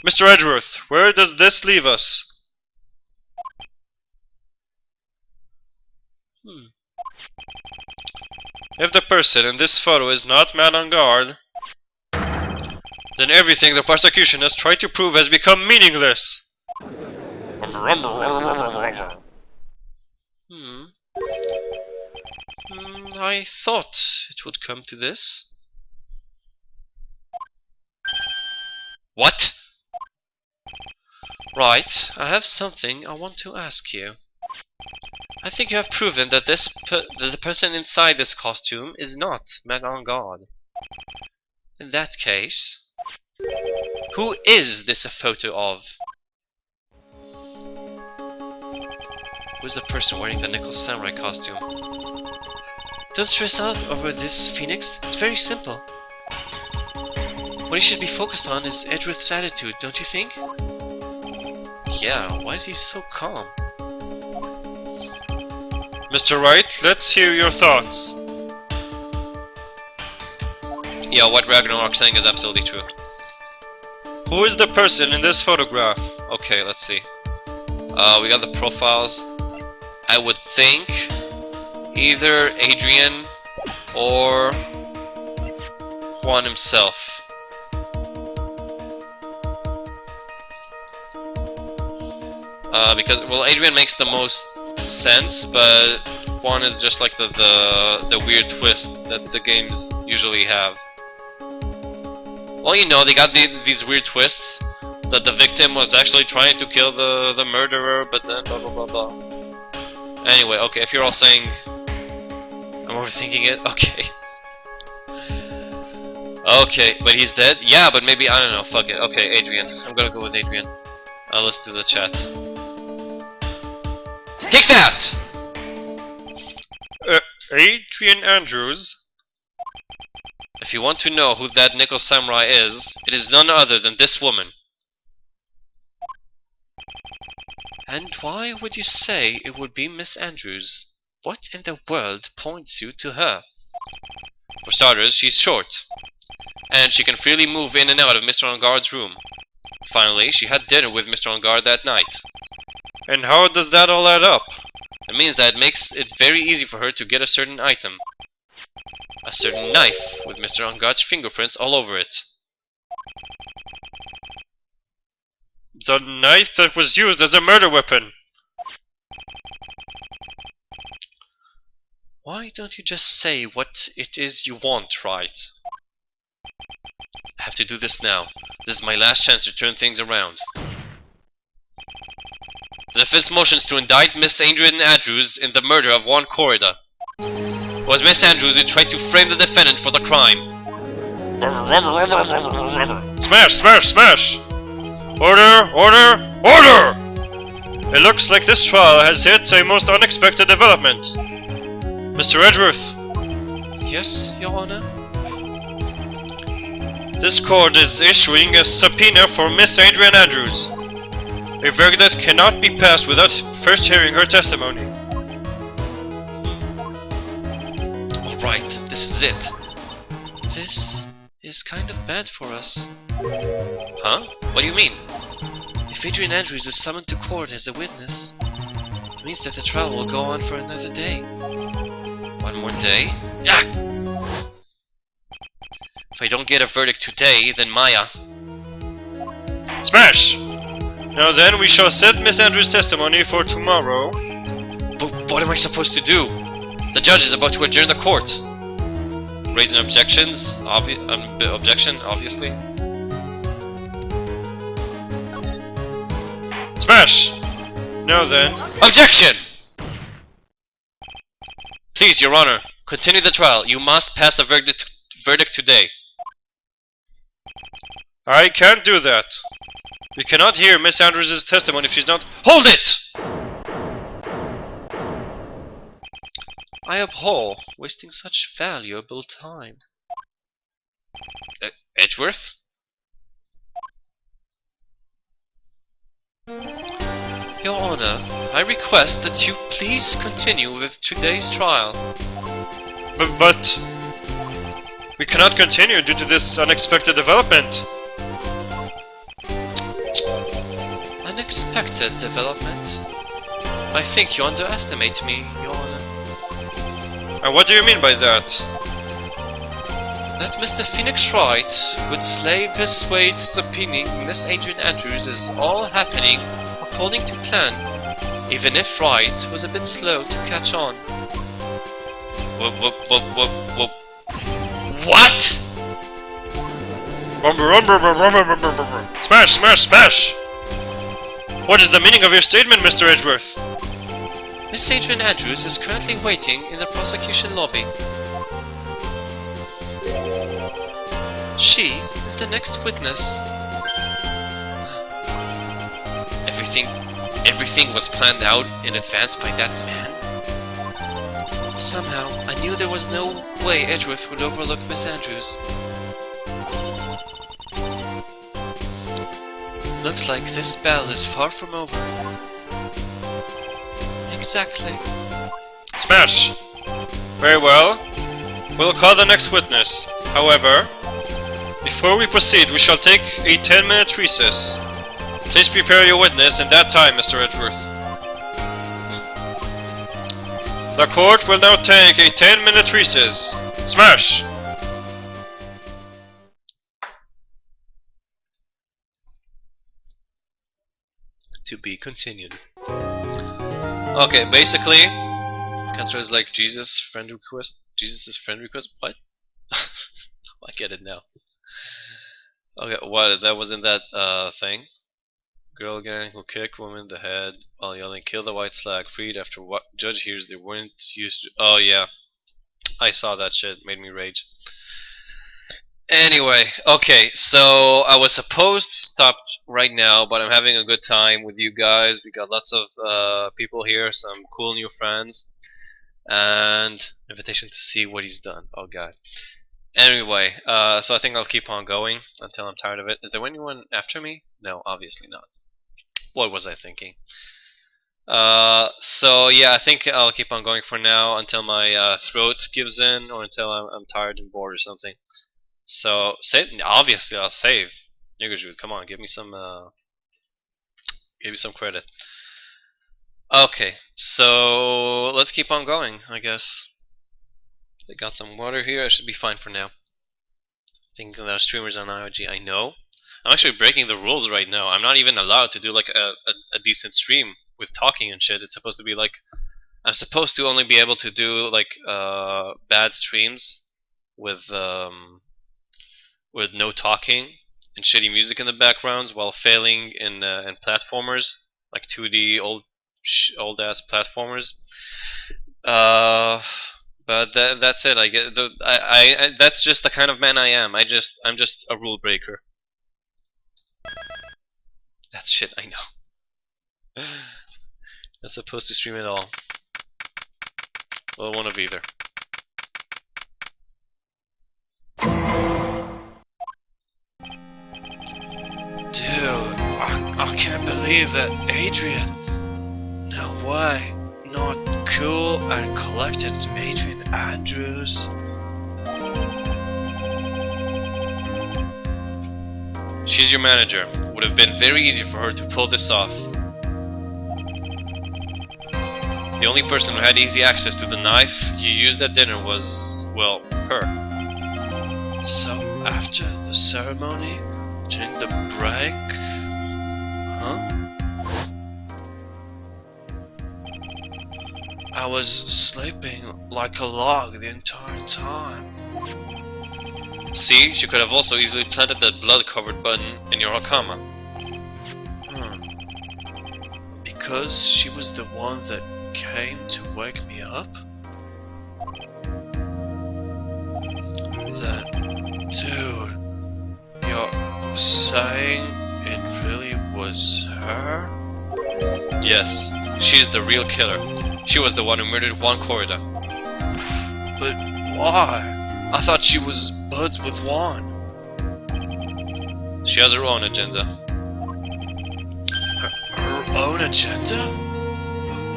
Mr. Edgeworth, where does this leave us? If the person in this photo is not man on guard, then everything the prosecution has tried to prove has become meaningless. I thought it would come to this. What? Right, I have something I want to ask you. I think you have proven that that the person inside this costume is not man on guard. In that case, who is this a photo of? Who's the person wearing the Nickel Samurai costume? Don't stress out over this, Phoenix. It's very simple. What you should be focused on is Edgeworth's attitude, don't you think? Yeah, why is he so calm? Mr. Wright, let's hear your thoughts. Yeah, what Ragnarok's saying is absolutely true. Who is the person in this photograph? Okay, let's see. We got the profiles. I would think either Adrian or Juan himself. Because, well, Adrian makes the most sense, but Juan is just like the weird twist that the games usually have. Well, you know, they got these weird twists that the victim was actually trying to kill the murderer, but then blah blah blah blah. Anyway, okay, if you're all saying I'm overthinking it, okay. Okay, but he's dead? Yeah, but maybe, I don't know, fuck it. Okay, Adrian. I'm gonna go with Adrian. Let's do the chat. Take that! Adrian Andrews? If you want to know who that Nickel Samurai is, it is none other than this woman. And why would you say it would be Miss Andrews? What in the world points you to her? For starters, she's short, and she can freely move in and out of Mr. Enguarde's room. Finally, she had dinner with Mr. Enguarde that night. And how does that all add up? It means that it makes it very easy for her to get a certain item. A certain knife with Mr. Enguarde's fingerprints all over it. The knife that was used as a murder weapon. Why don't you just say what it is you want, Wright? I have to do this now. This is my last chance to turn things around. The defense motions to indict Miss Adrian Andrews in the murder of Juan Corrida. It was Miss Andrews who tried to frame the defendant for the crime. Smash, smash, smash! Order, order, order! It looks like this trial has hit a most unexpected development. Mr. Edgeworth. Yes, Your Honor? This court is issuing a subpoena for Miss Adrian Andrews. A verdict cannot be passed without first hearing her testimony. Alright, this is it. This is kind of bad for us. Huh? What do you mean? If Adrian Andrews is summoned to court as a witness, it means that the trial will go on for another day. One more day? Ah! If I don't get a verdict today, then Maya. Smash! Now then, we shall set Miss Andrews' testimony for tomorrow. But what am I supposed to do? The judge is about to adjourn the court. Raising objections? Objection, obviously. Smash! Now then... Objection! Please, Your Honor, continue the trial. You must pass a verdict today. I can't do that. We cannot hear Miss Andrews' testimony if she's not— Hold it! I abhor wasting such valuable time. Edgeworth? Your Honor, I request that you please continue with today's trial. But... we cannot continue due to this unexpected development. Unexpected development? I think you underestimate me, Your Honor. And what do you mean by that? That Mr. Phoenix Wright would slave his way to subpoenaing Miss Adrian Andrews is all happening according to plan, even if Wright was a bit slow to catch on. What? Smash, smash, smash! What is the meaning of your statement, Mr. Edgeworth? Miss Adrian Andrews is currently waiting in the prosecution lobby. She is the next witness. Everything was planned out in advance by that man. Somehow, I knew there was no way Edgeworth would overlook Miss Andrews. Looks like this spell is far from over. Exactly. Smash! Very well. We'll call the next witness. However, before we proceed, we shall take a 10-minute recess. Please prepare your witness in that time, Mr. Edgeworth. The court will now take a 10-minute recess. Smash! To be continued. Okay, basically, Cancer is like Jesus' friend request. Jesus' friend request? What? I get it now. Okay, what? That was in that thing. Girl gang who kick woman in the head while yelling, "Kill the white slag!" Freed after what judge hears they weren't used to. Oh yeah, I saw that shit. Made me rage. Anyway, okay, so I was supposed to stop right now, but I'm having a good time with you guys. We got lots of people here, some cool new friends, and invitation to see what he's done. Oh god. Anyway, so I think I'll keep on going until I'm tired of it. Is there anyone after me? No, obviously not. What was I thinking? So yeah, I think I'll keep on going for now until my throat gives in, or until I'm tired and bored or something. So obviously I'll save. Niggerju, come on, give me some credit. Okay, so let's keep on going, I guess. I got some water here. I should be fine for now. I think there are streamers on IOG. I know. I'm actually breaking the rules right now. I'm not even allowed to do like a decent stream with talking and shit. It's supposed to be like I'm supposed to only be able to do like bad streams with no talking and shitty music in the backgrounds while failing in platformers like 2D old ass platformers. But that's it. I get that's just the kind of man I am. I'm just a rule breaker. That's shit, I know. Not supposed to stream at all. Well, one of either. Dude, I can't believe that Adrian. No way. Not cool and collected Adrian Andrews. She's your manager. Would have been very easy for her to pull this off. The only person who had easy access to the knife you used at dinner was, well, her. So, after the ceremony, during the break... Huh? I was sleeping like a log the entire time. See, she could have also easily planted that blood-covered button in your Hakama. Because she was the one that came to wake me up? Then, dude, you're saying it really was her? Yes, she is the real killer. She was the one who murdered Juan Corrida. But why? I thought she was buds with Juan. She has her own agenda. Her own agenda?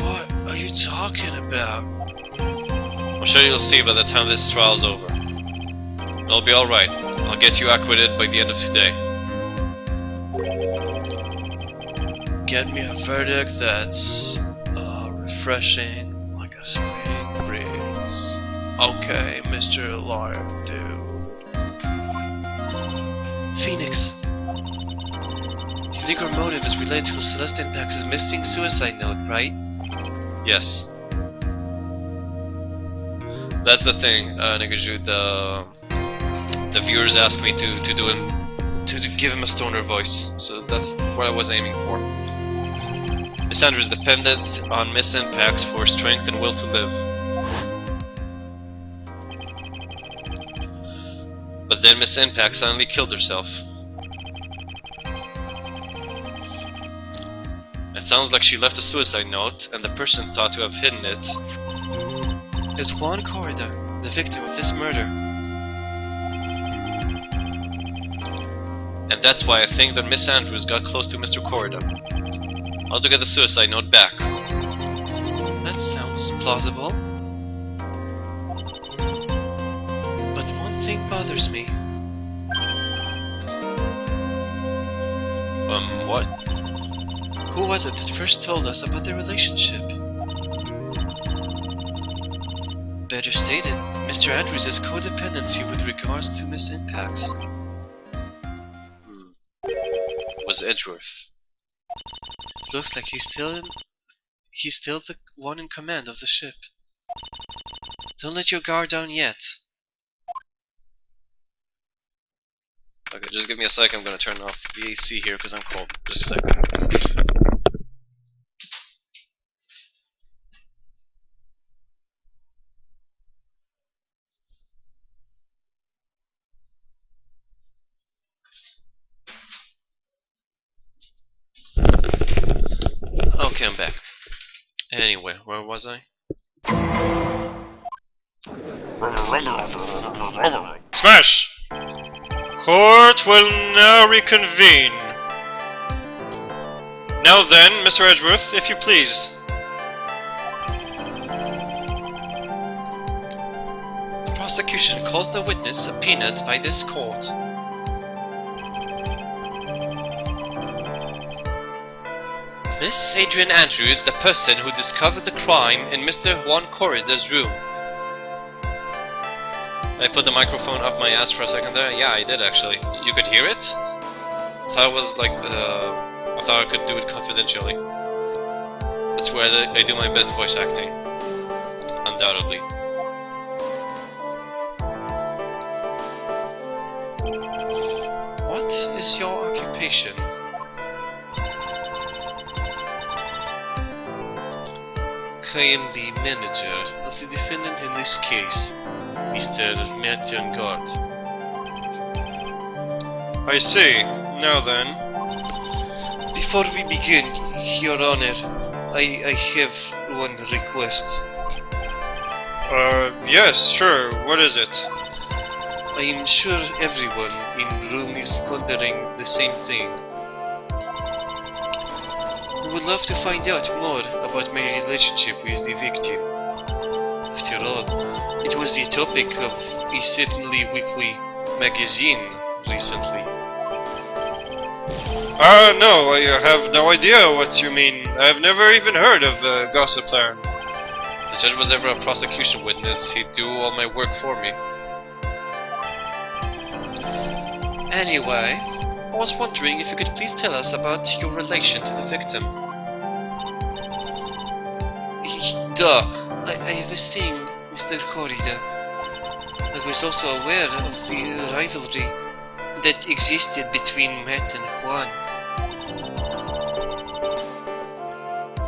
What are you talking about? I'm sure you'll see by the time this trial's over. It'll be alright. I'll get you acquitted by the end of today. Get me a verdict that's refreshing like a spring breeze. Okay, Mr. Lawyer, dude. Phoenix, you think her motive is related to Celestine Pax's missing suicide note, right? Yes. That's the thing, Nigaju. The viewers asked me to do him to give him a stoner voice, so that's what I was aiming for. Miss Andrews depended on Miss Impacts for strength and will to live. But then Miss Impact suddenly killed herself. It sounds like she left a suicide note, and the person thought to have hidden it is Juan Corrida, the victim of this murder. And that's why I think that Miss Andrews got close to Mr. Corrida. I'll get the suicide note back. That sounds plausible. But one thing bothers me. What? Who was it that first told us about their relationship? Better stated, Mr. Andrews' codependency with regards to Miss Impacts. Was Edgeworth. Looks like he's still the one in command of the ship. Don't let your guard down yet. Okay, just give me a second. I'm gonna turn off the AC here because I'm cold. Just a second. Okay, I'm back. Anyway, where was I? Smash! Court will now reconvene. Now then, Mr. Edgeworth, if you please. The prosecution calls the witness subpoenaed by this court. Miss Adrian Andrews, the person who discovered the crime in Mr. Juan Corrida's room. I put the microphone up my ass for a second there. Yeah, I did actually. You could hear it? I thought it was like, I thought I could do it confidentially. That's where I do my best voice acting. Undoubtedly. What is your occupation? I am the manager of the defendant in this case, Mr. Matthew Gard. I see. Now then. Before we begin, Your Honor, I have one request. Yes, sure. What is it? I am sure everyone in the room is wondering the same thing. I would love to find out more about my relationship with the victim. After all, it was the topic of a certainly weekly magazine recently. No, I have no idea what you mean. I've never even heard of Gossipland. If the judge was ever a prosecution witness, he'd do all my work for me. Anyway, I was wondering if you could please tell us about your relation to the victim. I was seeing Mr. Corrida. I was also aware of the rivalry that existed between Matt and Juan.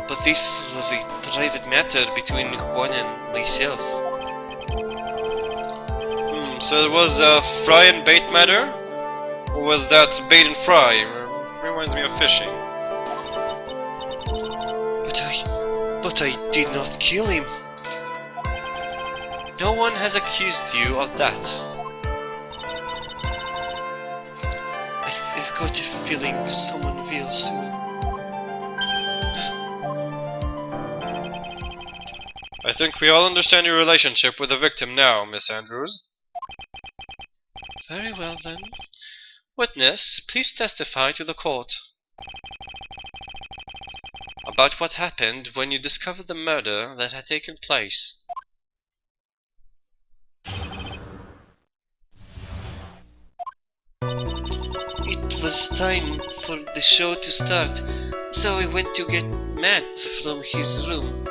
But this was a private matter between Juan and myself. So it was a fry and bait matter? Or was that bait and fry? Reminds me of fishing. But I did not kill him. No one has accused you of that. I've got a feeling someone will soon. I think we all understand your relationship with the victim now, Miss Andrews. Very well then. Witness, please testify to the court. About what happened when you discovered the murder that had taken place. It was time for the show to start, so I went to get Matt from his room.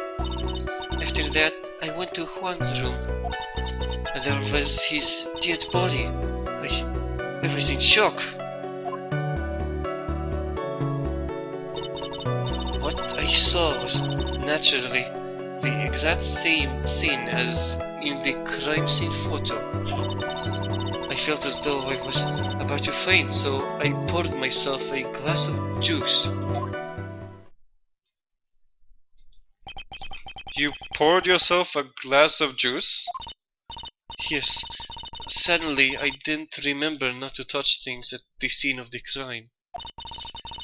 After that, I went to Juan's room. and there was his dead body. I was in shock. What I saw was naturally the exact same scene as in the crime scene photo. I felt as though I was about to faint, so I poured myself a glass of juice. You poured yourself a glass of juice? Yes. Suddenly, I didn't remember not to touch things at the scene of the crime.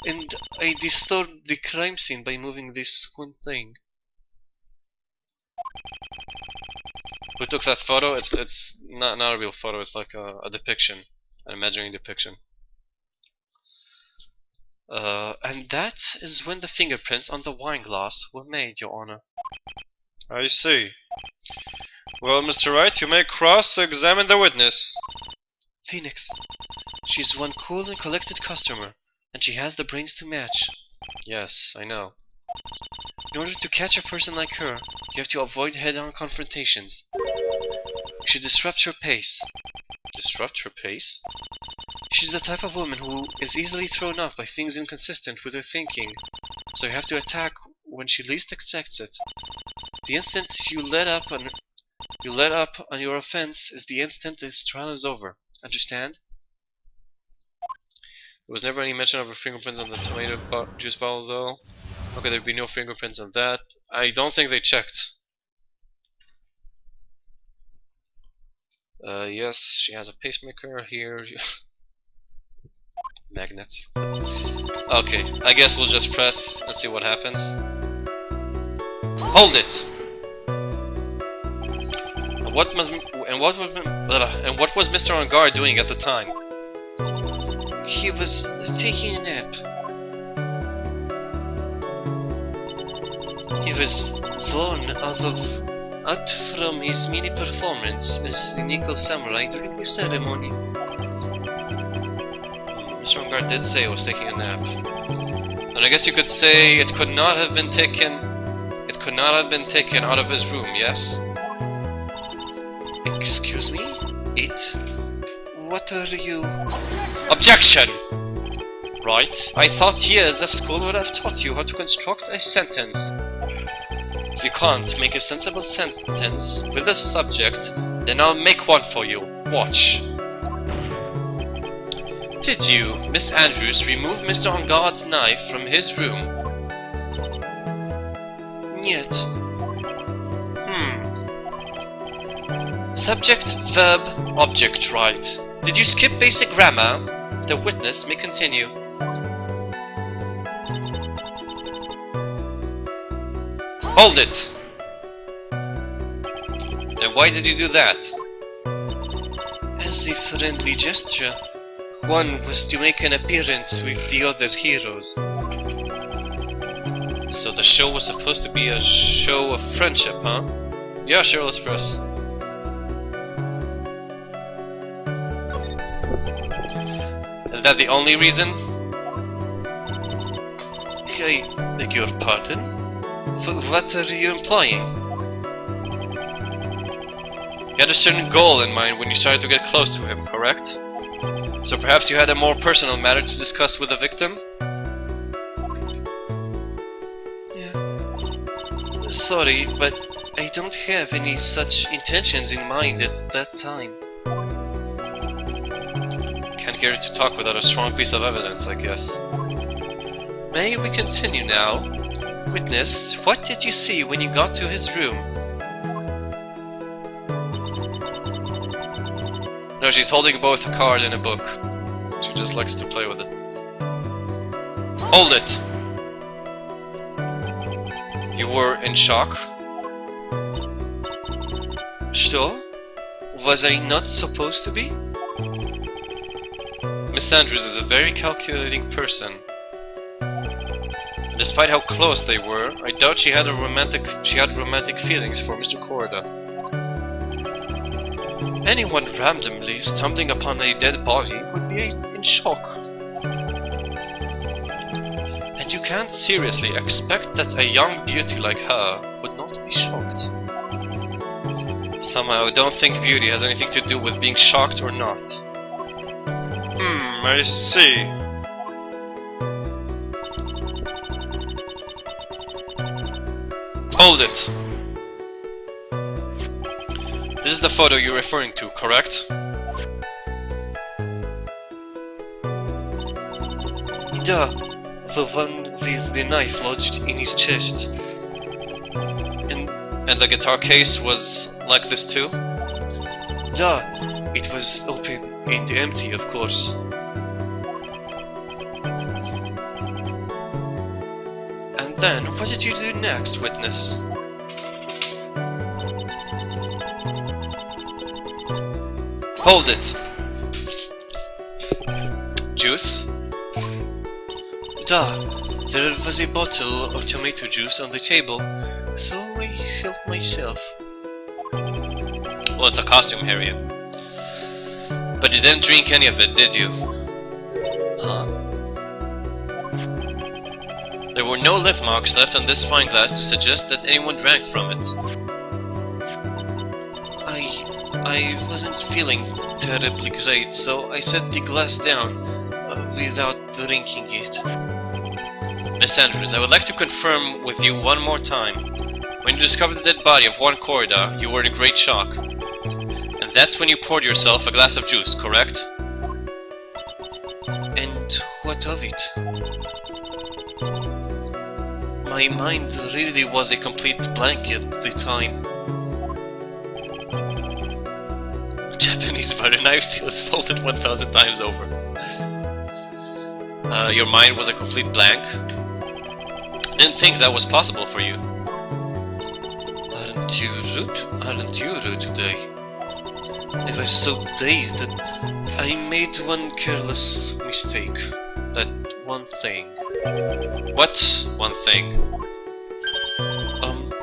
And I disturbed the crime scene by moving this one thing. Who took that photo? It's not a real photo. It's like a depiction, an imaginary depiction. And that is when the fingerprints on the wine glass were made, Your Honor. I see. Well, Mr. Wright, you may cross-examine the witness. Phoenix. She's one cool and collected customer, and she has the brains to match. Yes, I know. In order to catch a person like her, you have to avoid head-on confrontations. You should disrupt her pace. Disrupt her pace? She's the type of woman who is easily thrown off by things inconsistent with her thinking, so you have to attack when she least expects it. The instant you let up on your offense is the instant this trial is over. Understand? There was never any mention of her fingerprints on the tomato juice bottle, though. Okay, there'd be no fingerprints on that. I don't think they checked. Yes, she has a pacemaker here. Magnets. Okay, I guess we'll just press and see what happens. Hold it! And what was Mr. On Guard doing at the time? He was taking a nap. He was worn out from his mini performance as the Nico Samurai during the ceremony. Mr. On Guard did say he was taking a nap. And I guess you could say it could not have been taken out of his room, yes? Excuse me? What are you... Objection! Right, I thought years of school would have taught you how to construct a sentence. If you can't make a sensible sentence with a subject, then I'll make one for you. Watch. Did you, Miss Andrews, remove Mr. On Guard's knife from his room? Niet. Subject, verb, object, right. Did you skip basic grammar? The witness may continue. Hold it! And why did you do that? As a friendly gesture, one was to make an appearance with the other heroes. So the show was supposed to be a show of friendship, huh? Yeah, sure, let's press. Is that the only reason? I beg your pardon? What are you implying? You had a certain goal in mind when you started to get close to him, correct? So perhaps you had a more personal matter to discuss with the victim? Yeah. Sorry, but I don't have any such intentions in mind at that time. Can't get her to talk without a strong piece of evidence, I guess. May we continue now? Witness, what did you see when you got to his room? No, she's holding both a card and a book. She just likes to play with it. Hold it! You were in shock? Sure? Was I not supposed to be? Miss Andrews is a very calculating person. And despite how close they were, I doubt she had romantic feelings for Mr. Corda. Anyone randomly stumbling upon a dead body would be in shock. And you can't seriously expect that a young beauty like her would not be shocked. Somehow, I don't think beauty has anything to do with being shocked or not. I see. Hold it! This is the photo you're referring to, correct? Yeah, the one with the knife lodged in his chest. And the guitar case was like this too? Yeah, it was open and empty, of course. And then, what did you do next, witness? Hold it! Juice? Yeah, there was a bottle of tomato juice on the table, so I helped myself. Well, it's a costume, Harriet. But you didn't drink any of it, did you? Huh. There were no lip marks left on this wine glass to suggest that anyone drank from it. I wasn't feeling terribly great, so I set the glass down without drinking it. Miss Andrews, I would like to confirm with you one more time. When you discovered the dead body of Juan Corrida, you were in great shock. And that's when you poured yourself a glass of juice, correct? And what of it? My mind really was a complete blank at the time. Japanese butter knife steel is folded 1,000 times over. Your mind was a complete blank? I didn't think that was possible for you. Aren't you rude? Aren't you rude today? I was so dazed that I made one careless mistake. That one thing. What one thing?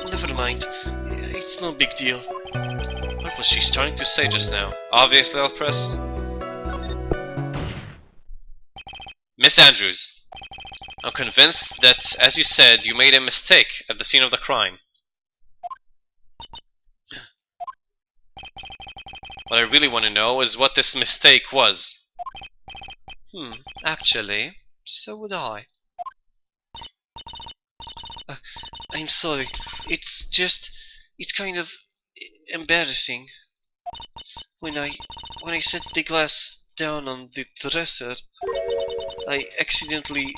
Never mind. It's no big deal. What was she starting to say just now? Obviously, I'll press. Miss Andrews, I'm convinced that, as you said, you made a mistake at the scene of the crime. What I really want to know is what this mistake was. Actually, so would I. I'm sorry. It's kind of embarrassing. When I set the glass down on the dresser, I accidentally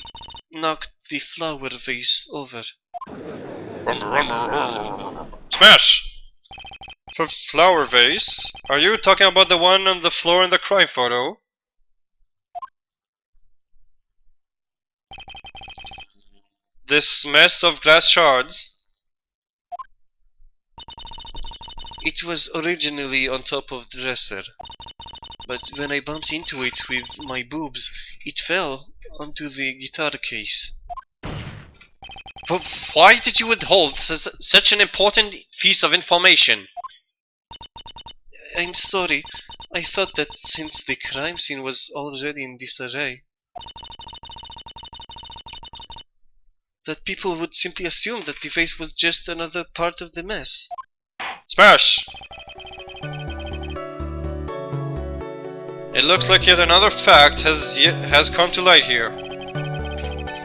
knocked the flower vase over. Smash! For flower vase? Are you talking about the one on the floor in the crime photo? This mess of glass shards? It was originally on top of the dresser, but when I bumped into it with my boobs, it fell onto the guitar case. But why did you withhold such an important piece of information? I'm sorry. I thought that since the crime scene was already in disarray, that people would simply assume that the vase was just another part of the mess. Smash! It looks like yet another fact has come to light here.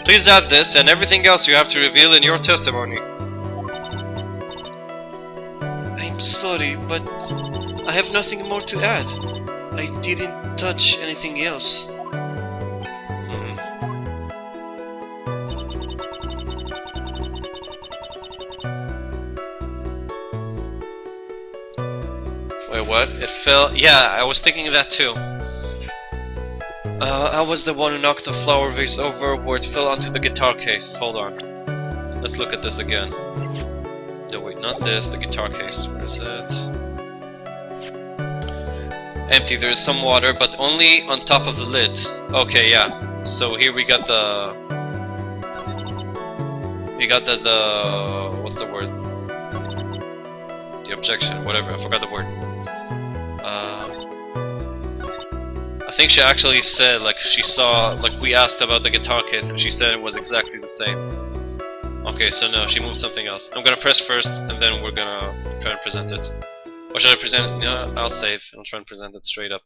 Please add this and everything else you have to reveal in your testimony. I'm sorry, but I have nothing more to add. I didn't touch anything else. Wait, what? It fell? Yeah, I was thinking that too. I was the one who knocked the flower vase over where it fell onto the guitar case. Hold on. Let's look at this again. No, wait, not this, the guitar case. Where is it? Empty, there is some water, but only on top of the lid. Okay, yeah. So here we got the... what's the word? The objection, whatever, I forgot the word. I think she actually said, like, she saw, like, we asked about the guitar case and she said it was exactly the same. Okay, so no, she moved something else. I'm gonna press first and then we're gonna try and present it. Or should I present? No, I'll save. I'll try and present it straight up.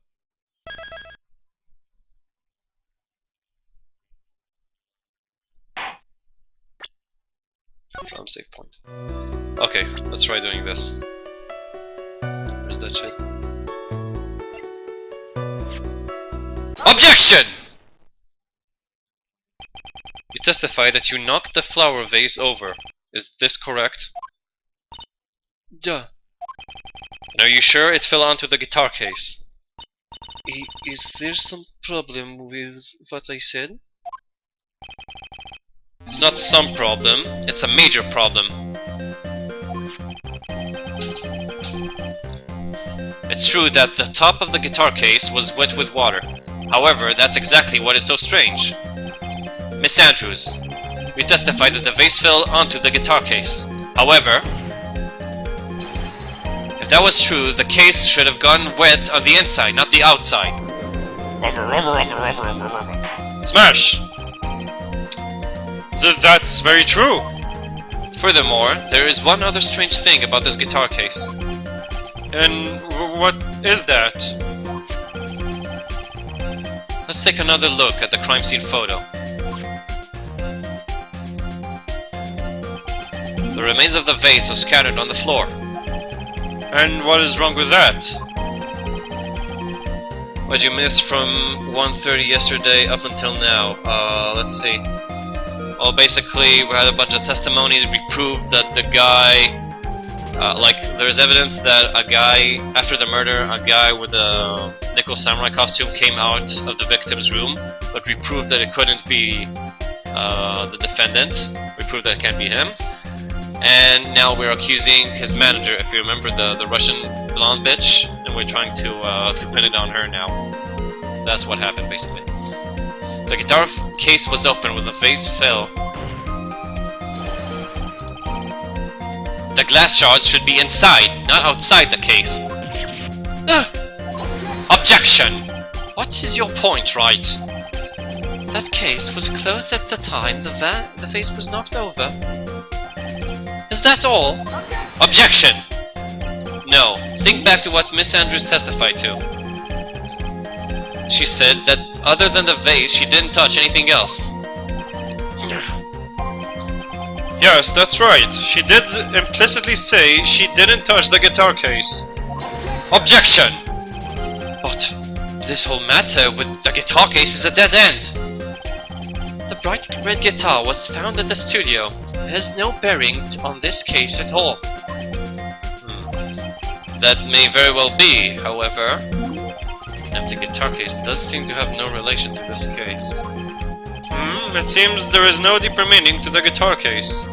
From save point. Okay, let's try doing this. Where's that shit? Objection! You testify that you knocked the flower vase over. Is this correct? Duh. And are you sure it fell onto the guitar case? Is there some problem with what I said? It's not some problem, it's a major problem. It's true that the top of the guitar case was wet with water. However, that's exactly what is so strange. Miss Andrews, you testified that the vase fell onto the guitar case. However, if that was true, the case should have gone wet on the inside, not the outside. Smash! That's very true. Furthermore, there is one other strange thing about this guitar case. And what is that? Let's take another look at the crime scene photo. The remains of the vase are scattered on the floor. And what is wrong with that? What'd you miss from 1:30 yesterday up until now? Let's see. Well, basically, we had a bunch of testimonies. We proved that the guy, there's evidence that a guy, after the murder, a guy with a nickel samurai costume came out of the victim's room, but we proved that it couldn't be the defendant. We proved that it can't be him. And now we're accusing his manager, if you remember the Russian blonde bitch, and we're trying to pin it on her now. That's what happened, basically. The guitar case was open when the vase fell. The glass shards should be inside, not outside the case. Objection! What is your point, Wright? That case was closed at the time the vase was knocked over. Is that all? Objection! No. Think back to what Miss Andrews testified to. She said that other than the vase, she didn't touch anything else. Yes, that's right. She did implicitly say she didn't touch the guitar case. Objection! But this whole matter with the guitar case is a dead end. The bright red guitar was found at the studio. It has no bearing on this case at all. That may very well be, however. An empty guitar case does seem to have no relation to this case. It seems there is no deeper meaning to the guitar case.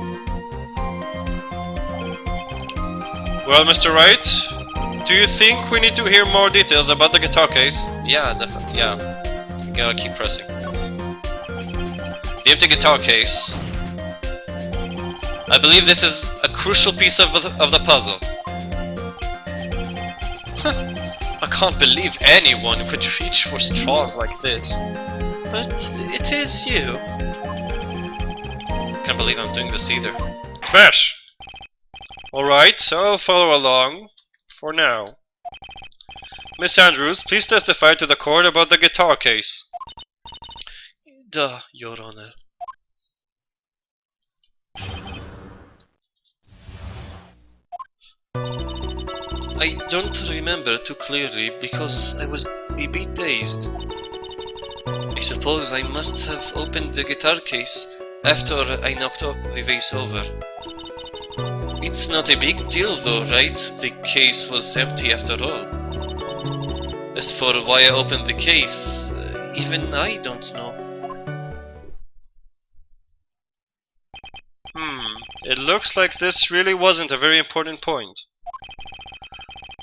Well, Mr. Wright, do you think we need to hear more details about the guitar case? Yeah, definitely. Yeah. You gotta keep pressing. The empty guitar case. I believe this is a crucial piece of the puzzle. I can't believe anyone would reach for straws like this. But it is you. Can't believe I'm doing this either. Smash! Alright, I'll follow along. For now. Miss Andrews, please testify to the court about the guitar case. Duh, Your Honor. I don't remember too clearly because I was a bit dazed. I suppose I must have opened the guitar case after I knocked the vase over. It's not a big deal though, right? The case was empty after all. As for why I opened the case, even I don't know. It looks like this really wasn't a very important point.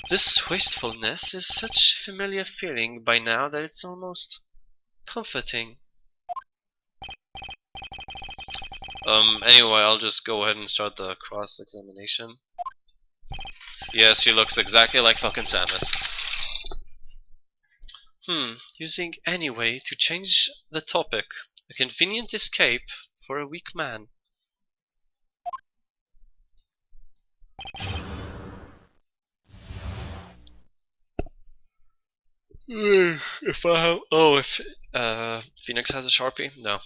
This wastefulness is such a familiar feeling by now that it's almost comforting. Anyway, I'll just go ahead and start the cross-examination. Yes, she looks exactly like fucking Samus. Using anyway to change the topic. A convenient escape for a weak man. If I have... Oh, if Phoenix has a Sharpie? No.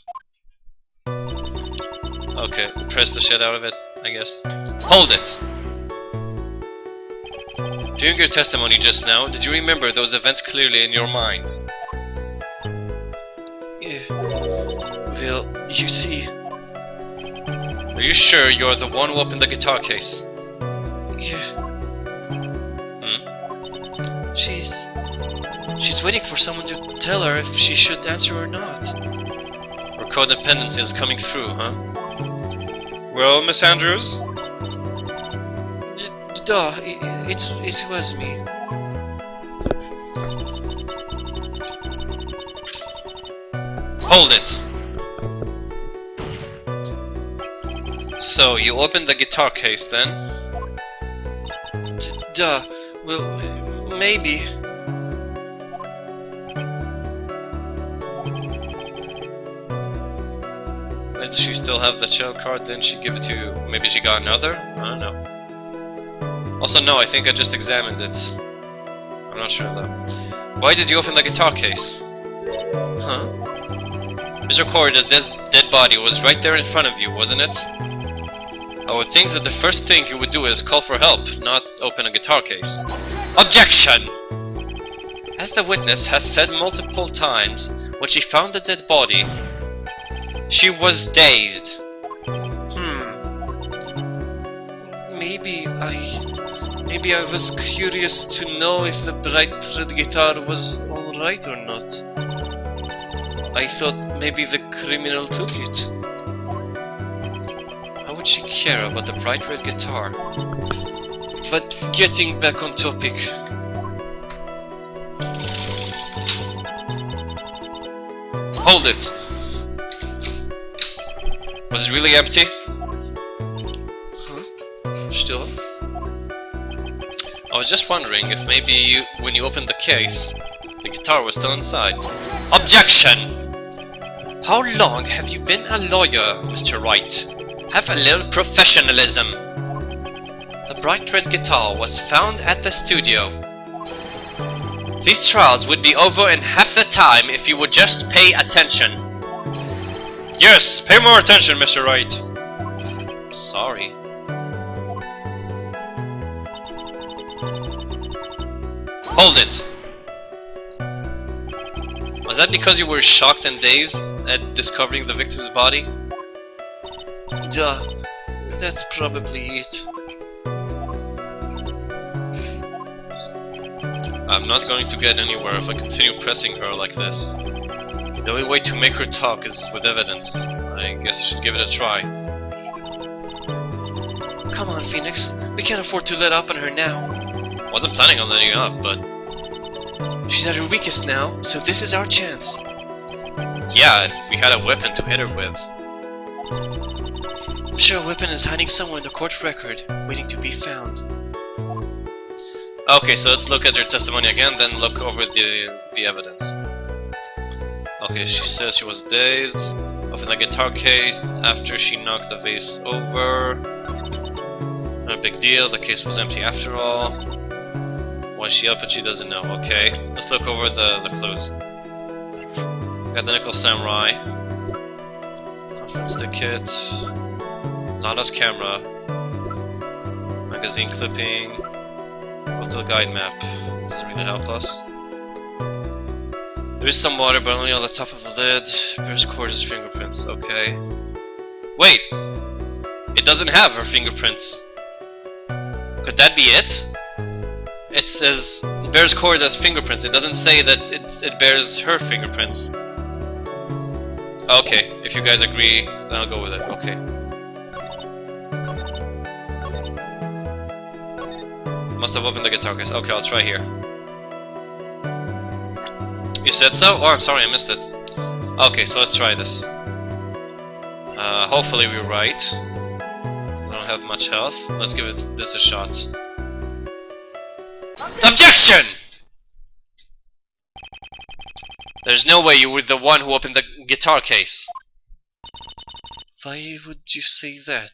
Okay, press the shit out of it, I guess. Hold it! During your testimony just now, did you remember those events clearly in your mind? Yeah. Well, you see... Are you sure you're the one who opened the guitar case? Yeah. She's waiting for someone to tell her if she should answer or not. Her codependency is coming through, huh? Well, Miss Andrews? Duh, it was me. Hold it! So, you opened the guitar case then? Duh, well, maybe. Did she still have the shell card? Didn't she give it to you? Maybe she got another? I don't know. Also, no, I think I just examined it. I'm not sure though. Why did you open the guitar case? Huh? Mr. Corridor's dead body was right there in front of you, wasn't it? I would think that the first thing you would do is call for help, not open a guitar case. Objection! As the witness has said multiple times, when she found the dead body, she was dazed. Maybe I was curious to know if the bright red guitar was alright or not. I thought maybe the criminal took it. How would she care about the bright red guitar? But getting back on topic. Hold it! Was it really empty? Huh? Still? I was just wondering if maybe when you opened the case, the guitar was still inside. Objection! How long have you been a lawyer, Mr. Wright? Have a little professionalism. The bright red guitar was found at the studio. These trials would be over in half the time if you would just pay attention. Yes, pay more attention, Mr. Wright. Sorry. Hold it. Was that because you were shocked and dazed at discovering the victim's body? Duh, that's probably it. I'm not going to get anywhere if I continue pressing her like this. The only way to make her talk is with evidence. I guess I should give it a try. Come on, Phoenix. We can't afford to let up on her now. Wasn't planning on letting up, but... She's at her weakest now, so this is our chance. Yeah, if we had a weapon to hit her with. I'm sure a weapon is hiding somewhere in the court record, waiting to be found. Okay, so let's look at her testimony again, then look over the evidence. Okay, she says she was dazed, opened the guitar case after she knocked the vase over. No big deal, the case was empty after all. Why she up, but she doesn't know. Okay, let's look over the clues. Got the nickel samurai, conference ticket, Lada's camera, magazine clipping, hotel guide map. Doesn't really help us. There is some water, but only on the top of the lid. Bear's Corder's fingerprints. Okay. Wait, it doesn't have her fingerprints. Could that be it? It says Bear's Corder's fingerprints. It doesn't say that it bears her fingerprints. Okay, if you guys agree, then I'll go with it. Okay. Must have opened the guitar case. Okay, I'll try here. You said so? Oh, I'm sorry, I missed it. Okay, so let's try this. Hopefully we're right. I don't have much health. Let's give this a shot. Objection! There's no way you were the one who opened the guitar case. Why would you say that?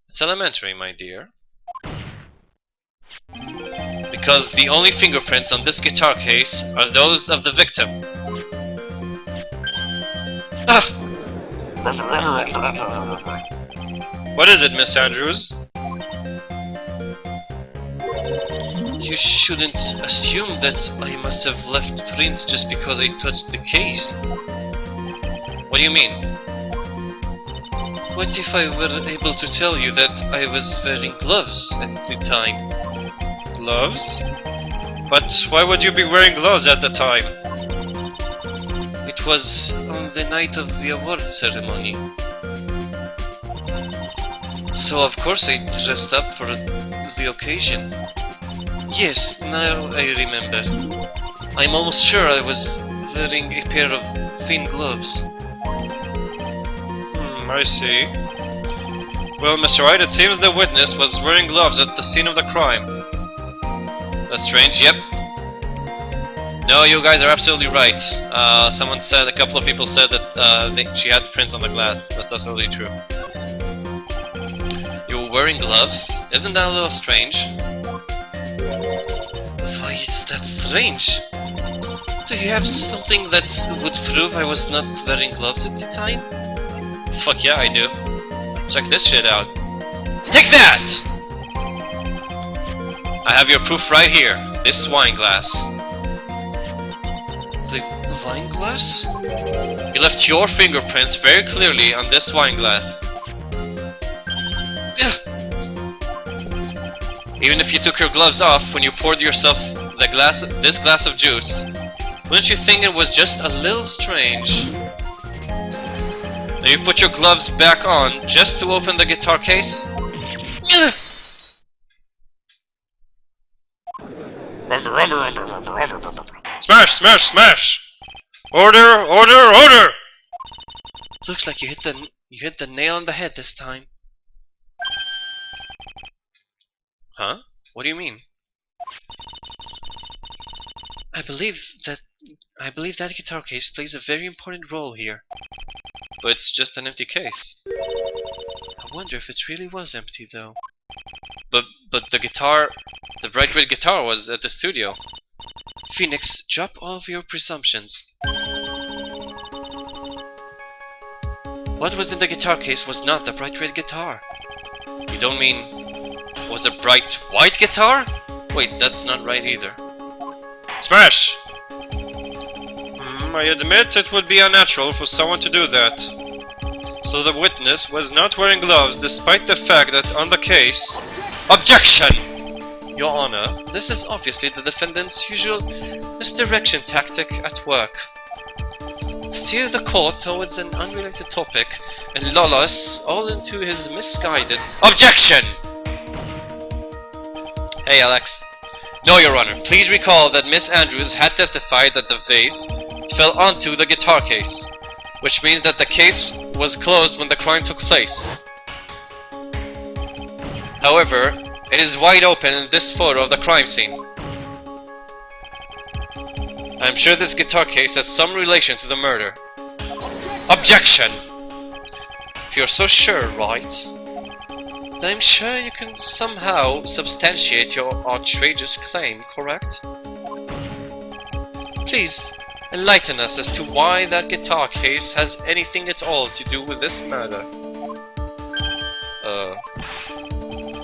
It's elementary, my dear. because the only fingerprints on this guitar case are those of the victim. Ah! What is it, Miss Andrews? You shouldn't assume that I must have left prints just because I touched the case. What do you mean? What if I were able to tell you that I was wearing gloves at the time? Gloves? But why would you be wearing gloves at the time? It was on the night of the award ceremony. So of course I dressed up for the occasion. Yes, now I remember. I'm almost sure I was wearing a pair of thin gloves. I see. Well, Mr. Wright, it seems the witness was wearing gloves at the scene of the crime. That's strange, yep. No, you guys are absolutely right. Someone said, a couple of people said that she had prints on the glass. That's absolutely true. You were wearing gloves? Isn't that a little strange? Why is that strange? Do you have something that would prove I was not wearing gloves at the time? Fuck yeah, I do. Check this shit out. Take that! I have your proof right here. This wine glass. The wine glass? You left your fingerprints very clearly on this wine glass. Even if you took your gloves off when you poured yourself this glass of juice, wouldn't you think it was just a little strange? Now you put your gloves back on just to open the guitar case? Smash, smash, smash! Order, order, order! Looks like you hit the nail on the head this time. Huh? What do you mean? I believe that guitar case plays a very important role here. But it's just an empty case. I wonder if it really was empty though. But the guitar, the bright red guitar was at the studio. Phoenix, drop all of your presumptions. What was in the guitar case was not the bright red guitar. You don't mean was a bright white guitar? Wait, that's not right either. Smash! I admit it would be unnatural for someone to do that. So the witness was not wearing gloves despite the fact that on the case... OBJECTION! Your Honor, this is obviously the defendant's usual misdirection tactic at work. Steer the court towards an unrelated topic and lull us all into his misguided... OBJECTION! Hey, Alex. No, Your Honor, please recall that Miss Andrews had testified that the vase fell onto the guitar case, which means that the case was closed when the crime took place. However, it is wide open in this photo of the crime scene. I'm sure this guitar case has some relation to the murder. OBJECTION! If you're so sure, Wright, then I'm sure you can somehow substantiate your outrageous claim, correct? Please, enlighten us as to why that guitar case has anything at all to do with this murder.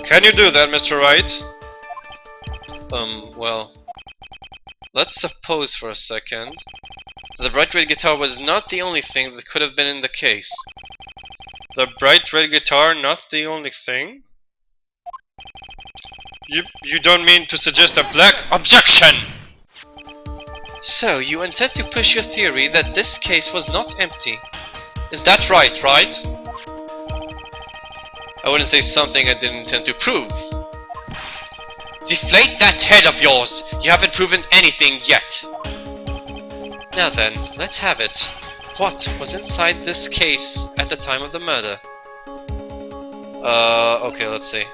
Can you do that, Mr. Wright? Well... Let's suppose for a second that the bright red guitar was not the only thing that could have been in the case. The bright red guitar, not the only thing? You don't mean to suggest a black... OBJECTION! So, you intend to push your theory that this case was not empty. Is that right, right? I wouldn't say something I didn't intend to prove. Deflate that head of yours! You haven't proven anything yet! Now then, let's have it. What was inside this case at the time of the murder? Okay, let's see.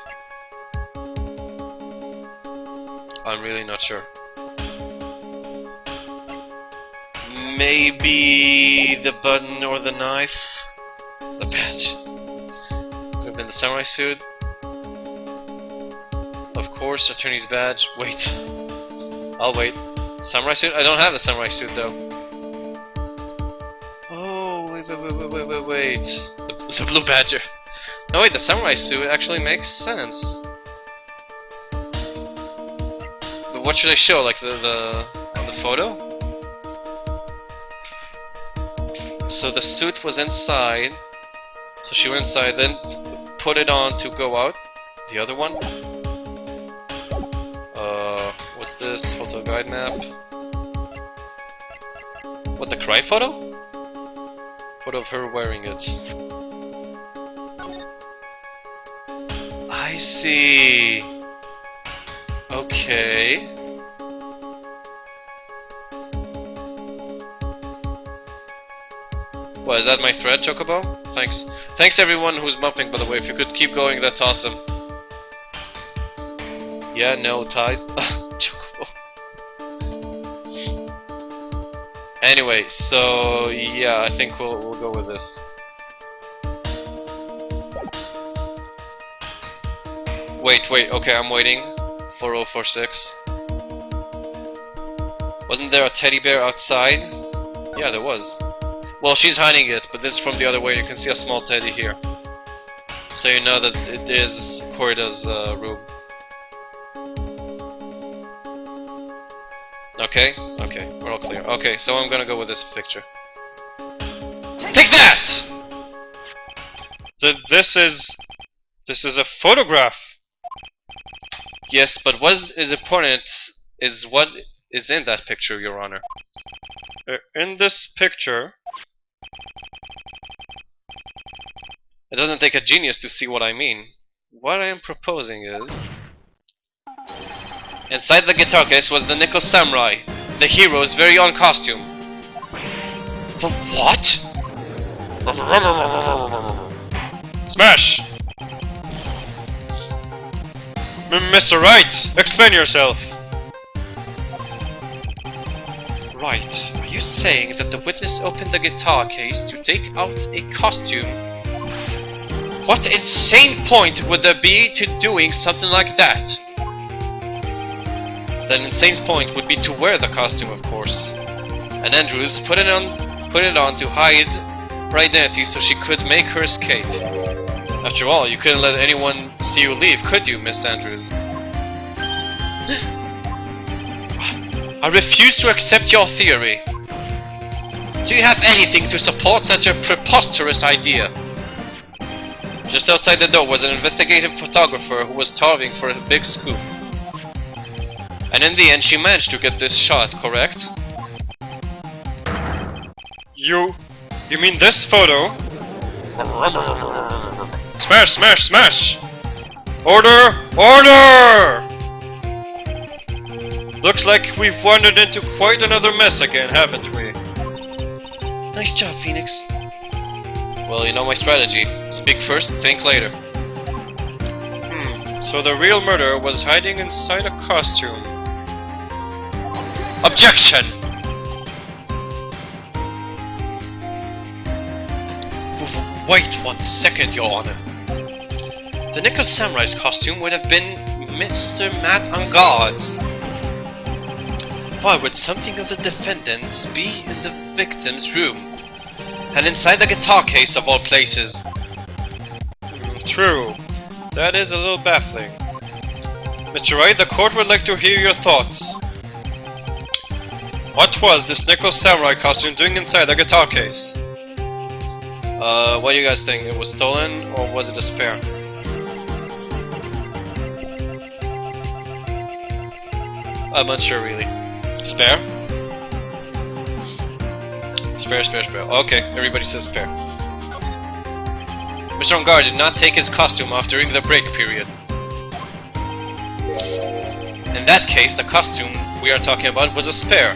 I'm really not sure. Maybe the button or the knife? The badge? Could have been the samurai suit. Of course, attorney's badge. Wait. I'll wait. Samurai suit? I don't have the samurai suit though. Oh, wait. The blue badger. No, wait, the samurai suit actually makes sense. But what should I show? Like the photo? So the suit was inside. So she went inside, then put it on to go out. The other one? What's this? Photo guide map. What, the cry photo? Photo of her wearing it. I see. Okay. What, is that my thread, Chocobo? Thanks. Thanks everyone who's bumping, by the way. If you could keep going, that's awesome. Yeah, no ties. Chocobo. Anyway, so yeah, I think we'll go with this. Wait, okay, I'm waiting. 4046. Wasn't there a teddy bear outside? Yeah, there was. Well, she's hiding it, but this is from the other way. You can see a small teddy here. So you know that it is Corda's room. Okay, we're all clear. Okay, so I'm gonna go with this picture. Take that! This is a photograph. Yes, but what is important is what is in that picture, Your Honor. In this picture... It doesn't take a genius to see what I mean. What I am proposing is... Inside the guitar case was the Nickel Samurai, the hero's very own costume. The what? Smash! Mr. Wright, explain yourself. Right, are you saying that the witness opened the guitar case to take out a costume? What insane point would there be to doing something like that? The insane point would be to wear the costume, of course. And Andrews put it on to hide her identity so she could make her escape. After all, you couldn't let anyone see you leave, could you, Miss Andrews? I refuse to accept your theory. Do you have anything to support such a preposterous idea? Just outside the door was an investigative photographer who was starving for a big scoop. And in the end, she managed to get this shot, correct? You mean this photo? Smash, smash, smash! Order! Order! Looks like we've wandered into quite another mess again, haven't we? Nice job, Phoenix. Well, you know my strategy. Speak first, think later. So the real murderer was hiding inside a costume. Objection! Wait 1 second, Your Honor. The Nickel Samurai's costume would have been Mr. Matt on guards. Why would something of the defendant's be in the victim's room? And inside the guitar case of all places? True. That is a little baffling. Mr. Wright, the court would like to hear your thoughts. What was this Nickel Samurai costume doing inside the guitar case? What do you guys think? It was stolen, or was it a spare? I'm not sure, really. Spare? Spare. Okay, everybody says spare. Mr. On Guard did not take his costume off during the break period. In that case, the costume we are talking about was a spare.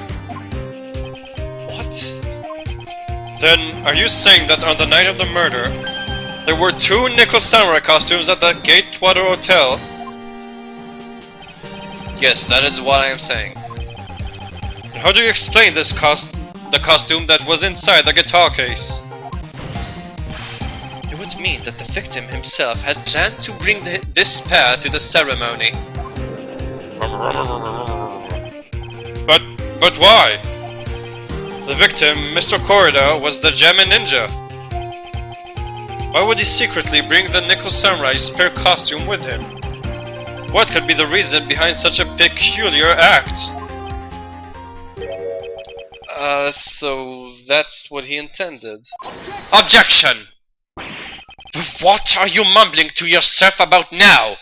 What? Then, are you saying that on the night of the murder, there were 2 Nickel Samurai costumes at the Gatewater Hotel? Yes, that is what I am saying. How do you explain this the costume that was inside the guitar case? It would mean that the victim himself had planned to bring this pair to the ceremony. But why? The victim, Mr. Corridor, was the Gemini Ninja. Why would he secretly bring the Nickel Samurai's spare costume with him? What could be the reason behind such a peculiar act? So that's what he intended. Objection! What are you mumbling to yourself about now?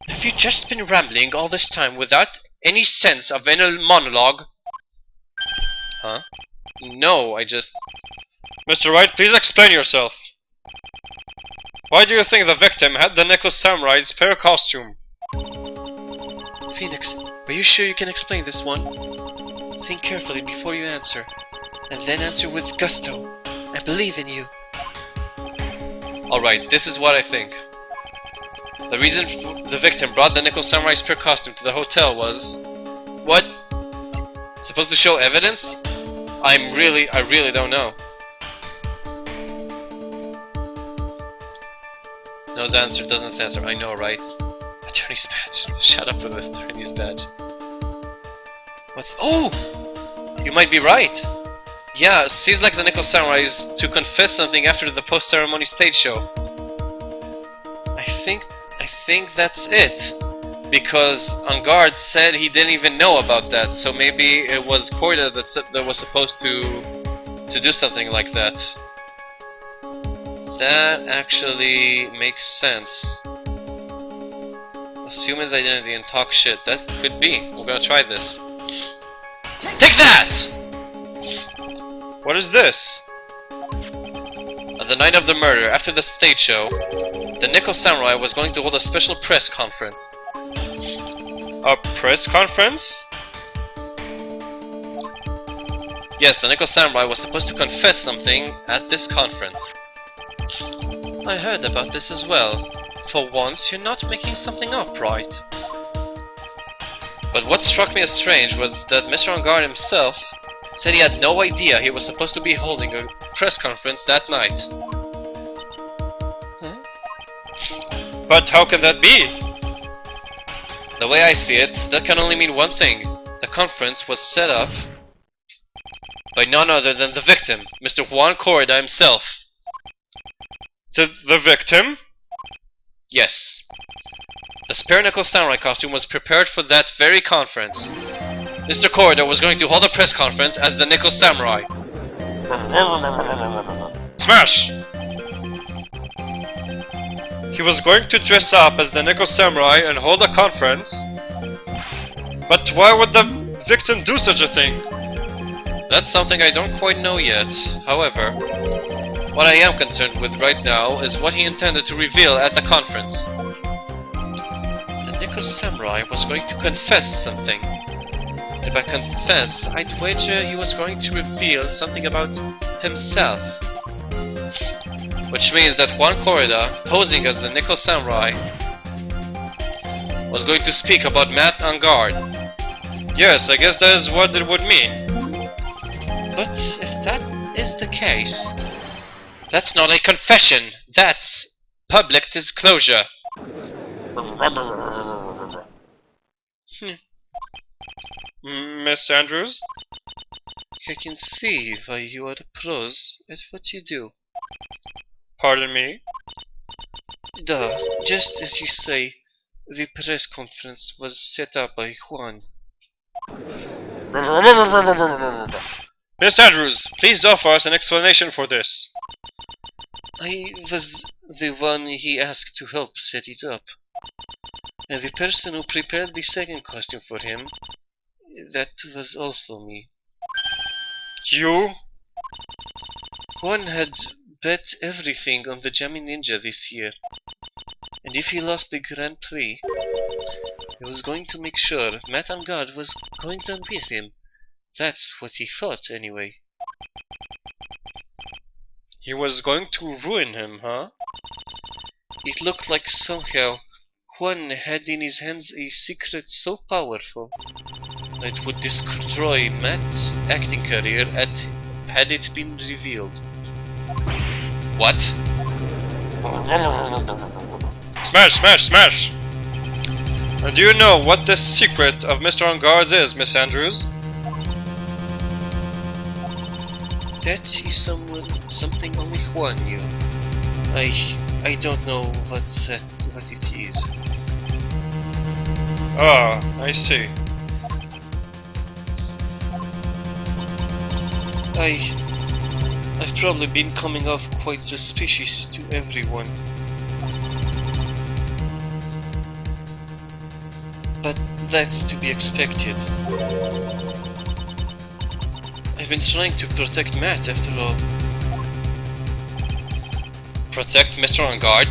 Have you just been rambling all this time without any sense of inner monologue? Huh? No, I just... Mr. Wright, please explain yourself. Why do you think the victim had the Nickel Samurai's spare costume? Phoenix, are you sure you can explain this one? Think carefully before you answer, and then answer with gusto. I believe in you. Alright, this is what I think. The reason the victim brought the Nickel Samurai spare costume to the hotel was... What? Supposed to show evidence? I really don't know. Knows answer, doesn't answer. I know, right? Attorney's badge. Shut up with attorney's badge. What's... Oh! You might be right. Yeah, seems like the Nickel Samurai is to confess something after the post-ceremony stage show. I think that's it. Because Angard said he didn't even know about that, so maybe it was Corda that was supposed to do something like that. That actually makes sense. Assume his identity and talk shit. That could be. We're gonna try this. Take that! What is this? On the night of the murder, after the stage show, the Nickel Samurai was going to hold a special press conference. A press conference? Yes, the Nickel Samurai was supposed to confess something at this conference. I heard about this as well. For once, you're not making something up, right? But what struck me as strange was that Mr. Angard himself said he had no idea he was supposed to be holding a press conference that night. Huh? But how can that be? The way I see it, that can only mean one thing. The conference was set up by none other than the victim, Mr. Juan Corrida himself. The victim? Yes. The spare Nickel Samurai costume was prepared for that very conference. Mr. Corridor was going to hold a press conference as the Nickel Samurai. Smash! He was going to dress up as the Nickel Samurai and hold a conference. But why would the victim do such a thing? That's something I don't quite know yet. However, what I am concerned with right now is what he intended to reveal at the conference. The Nickel Samurai was going to confess something. And by confess, I'd wager he was going to reveal something about himself. Which means that Juan Corrida, posing as the Nickel Samurai, was going to speak about Matt Angard. Yes, I guess that is what it would mean. But if that is the case, that's not a confession, that's public disclosure. Miss Andrews? I can see why you are pros at what you do. Pardon me? Duh, just as you say, the press conference was set up by Juan. Miss Andrews, please offer us an explanation for this. I was the one he asked to help set it up. And the person who prepared the second costume for him, that was also me. You? Juan had bet everything on the Gemini Ninja this year. And if he lost the Grand Prix, he was going to make sure Matt Angard was going down with him. That's what he thought, anyway. He was going to ruin him, huh? It looked like somehow Juan had in his hands a secret so powerful that it would destroy Matt's acting career had it been revealed. What? Smash, smash, smash! Do you know what the secret of Mr. Angard's is, Miss Andrews? That is something only Juan knew. I don't know what it is. Ah, I see. I've probably been coming off quite suspicious to everyone. But that's to be expected. I've been trying to protect Matt after all. Protect Mr. On Guard?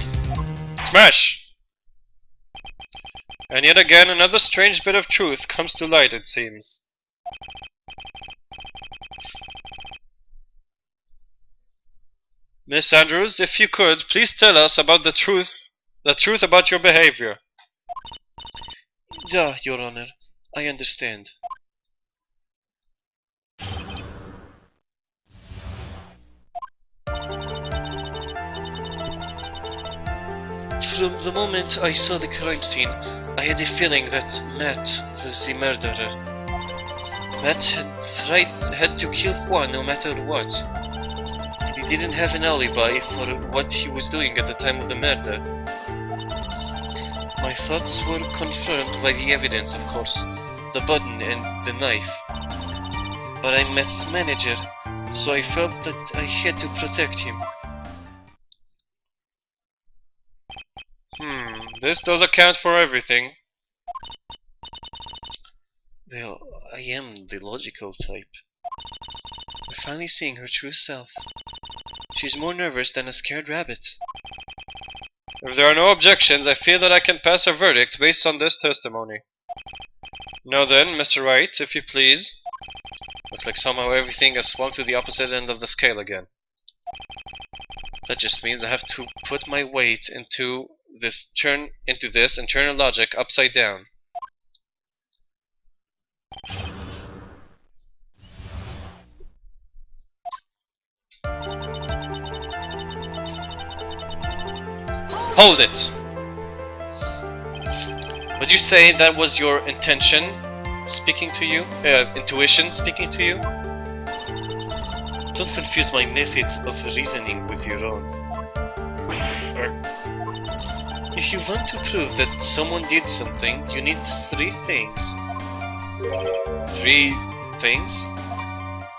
Smash! And yet again another strange bit of truth comes to light, it seems. Miss Andrews, if you could, please tell us about the truth about your behavior. Yeah, Your Honor, I understand. From the moment I saw the crime scene, I had a feeling that Matt was the murderer. Matt had to kill Juan no matter what. He didn't have an alibi for what he was doing at the time of the murder. My thoughts were confirmed by the evidence, of course, the button and the knife. But I'm Matt's manager, so I felt that I had to protect him. This does account for everything. Well, I am the logical type. We're finally seeing her true self. She's more nervous than a scared rabbit. If there are no objections, I feel that I can pass a verdict based on this testimony. Now then, Mr. Wright, if you please. Looks like somehow everything has swung to the opposite end of the scale again. That just means I have to put my weight into this internal logic upside down. Hold it! Would you say that was your intention speaking to you? Intuition speaking to you? Don't confuse my methods of reasoning with your own. If you want to prove that someone did something, you need 3 things. 3 things?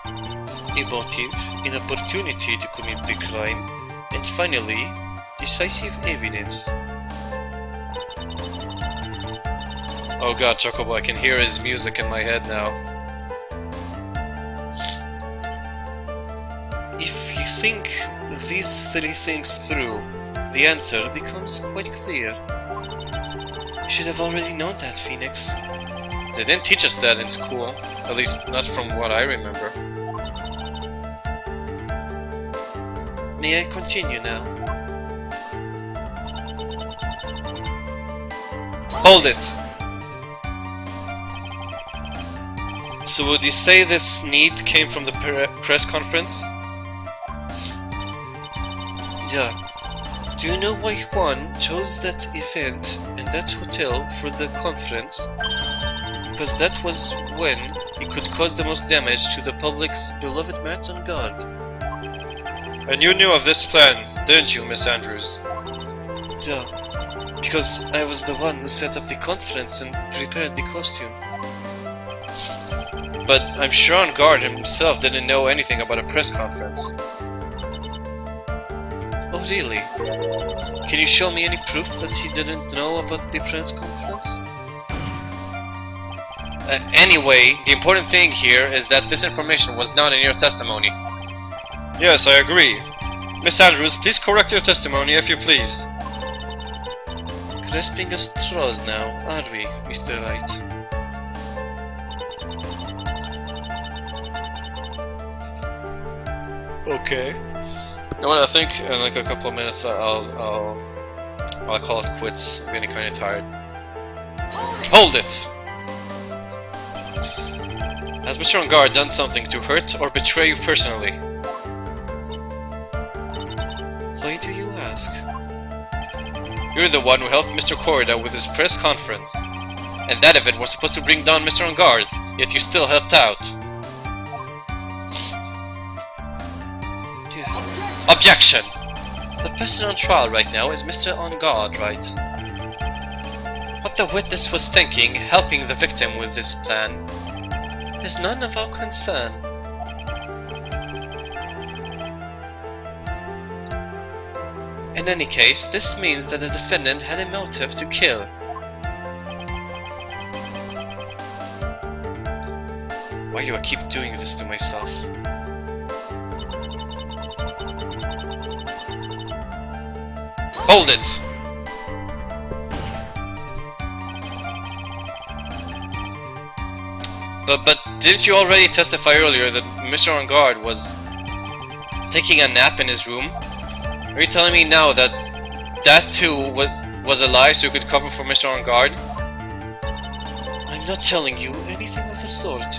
A motive, an opportunity to commit the crime, and finally, decisive evidence. Oh god, Chocobo, I can hear his music in my head now. If you think these 3 things through, the answer becomes quite clear. You should have already known that, Phoenix. They didn't teach us that in school, at least not from what I remember. May I continue now? Hold it! So would you say this need came from the press conference? Yeah. Do you know why Juan chose that event and that hotel for the conference? Because that was when he could cause the most damage to the public's beloved Matt on Guard. And you knew of this plan, didn't you, Miss Andrews? Duh. Because I was the one who set up the conference and prepared the costume. But I'm sure On Guard himself didn't know anything about a press conference. Oh really? Can you show me any proof that he didn't know about the press conference? Anyway, the important thing here is that this information was not in your testimony. Yes, I agree. Miss Andrews, please correct your testimony if you please. Grasping at straws now, are we, Mr. Wright? Okay. You know what, I think in like a couple of minutes I'll call it quits. I'm getting kinda tired. Hold it! Has Mr. On Guard done something to hurt or betray you personally? Why do you ask? You're the one who helped Mr. Corrida with his press conference. And that event was supposed to bring down Mr. On Guard, yet you still helped out. Objection! The person on trial right now is Mr. On Guard, Wright. What the witness was thinking, helping the victim with this plan, is none of our concern. In any case, this means that the defendant had a motive to kill. Why do I keep doing this to myself? Hold it! But didn't you already testify earlier that Mr. On Guard was taking a nap in his room? Are you telling me now that that too was a lie so you could cover for Mr. On Guard? I'm not telling you anything of the sort.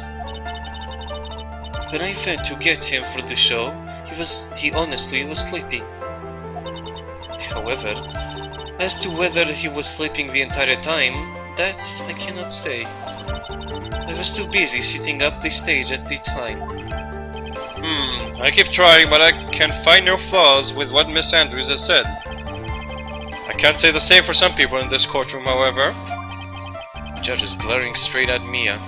When I went to get him for the show, he honestly was sleeping. However, as to whether he was sleeping the entire time, that I cannot say. I was too busy setting up the stage at the time. I keep trying, but I can find no flaws with what Miss Andrews has said. I can't say the same for some people in this courtroom, however. Judge is glaring straight at Mia.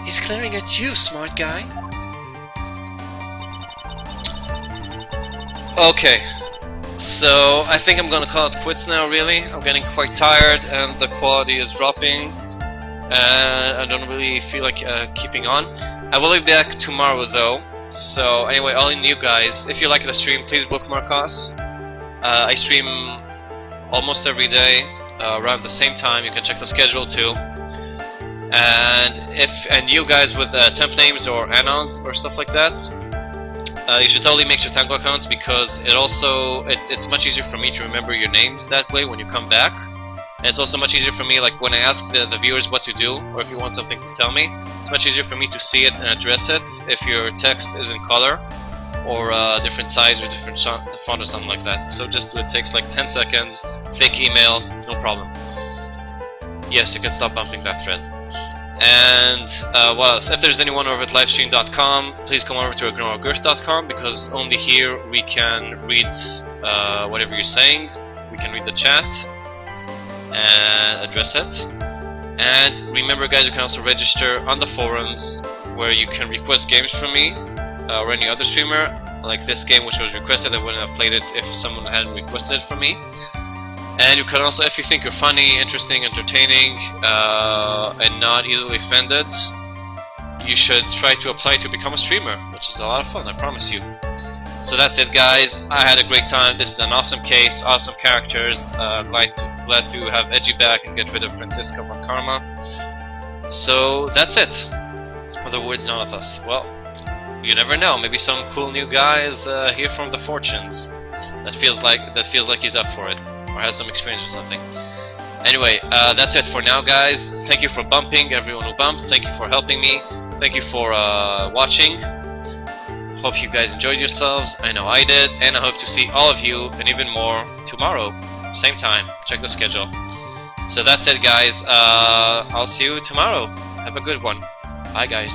He's glaring at you, smart guy. Okay, so I think I'm gonna call it quits now, really. I'm getting quite tired and the quality is dropping. And I don't really feel like keeping on. I will be back tomorrow though. So anyway, all in you guys, if you like the stream, please bookmark us. I stream almost every day around the same time. You can check the schedule too. And you guys with temp names or anons or stuff like that, you should totally make your Tango accounts because it's much easier for me to remember your names that way when you come back. And it's also much easier for me, like when I ask the viewers what to do, or if you want something to tell me, it's much easier for me to see it and address it if your text is in color, or different size or different font or something like that. So it takes like 10 seconds, fake email, no problem. Yes, you can stop bumping that thread. And what else? If there's anyone over at livestream.com, please come over to ignoreGirth.com because only here we can read whatever you're saying, we can read the chat and address it. And remember guys, you can also register on the forums where you can request games from me or any other streamer, like this game which was requested. I wouldn't have played it if someone hadn't requested it from me. And you can also, if you think you're funny, interesting, entertaining, and not easily offended, you should try to apply to become a streamer, which is a lot of fun, I promise you. So that's it guys, I had a great time. This is an awesome case, awesome characters. Glad to have Edgy back and get rid of Francisca von Karma. So that's it. Other words, none of us. Well, you never know, maybe some cool new guy is here from the fortunes. That feels like he's up for it, or has some experience with something. Anyway, that's it for now guys. Thank you for bumping, everyone who bumped. Thank you for helping me. Thank you for watching. Hope you guys enjoyed yourselves. I know I did, and I hope to see all of you and even more tomorrow, same time. Check the schedule. So that's it guys. I'll see you tomorrow. Have a good one. Bye guys.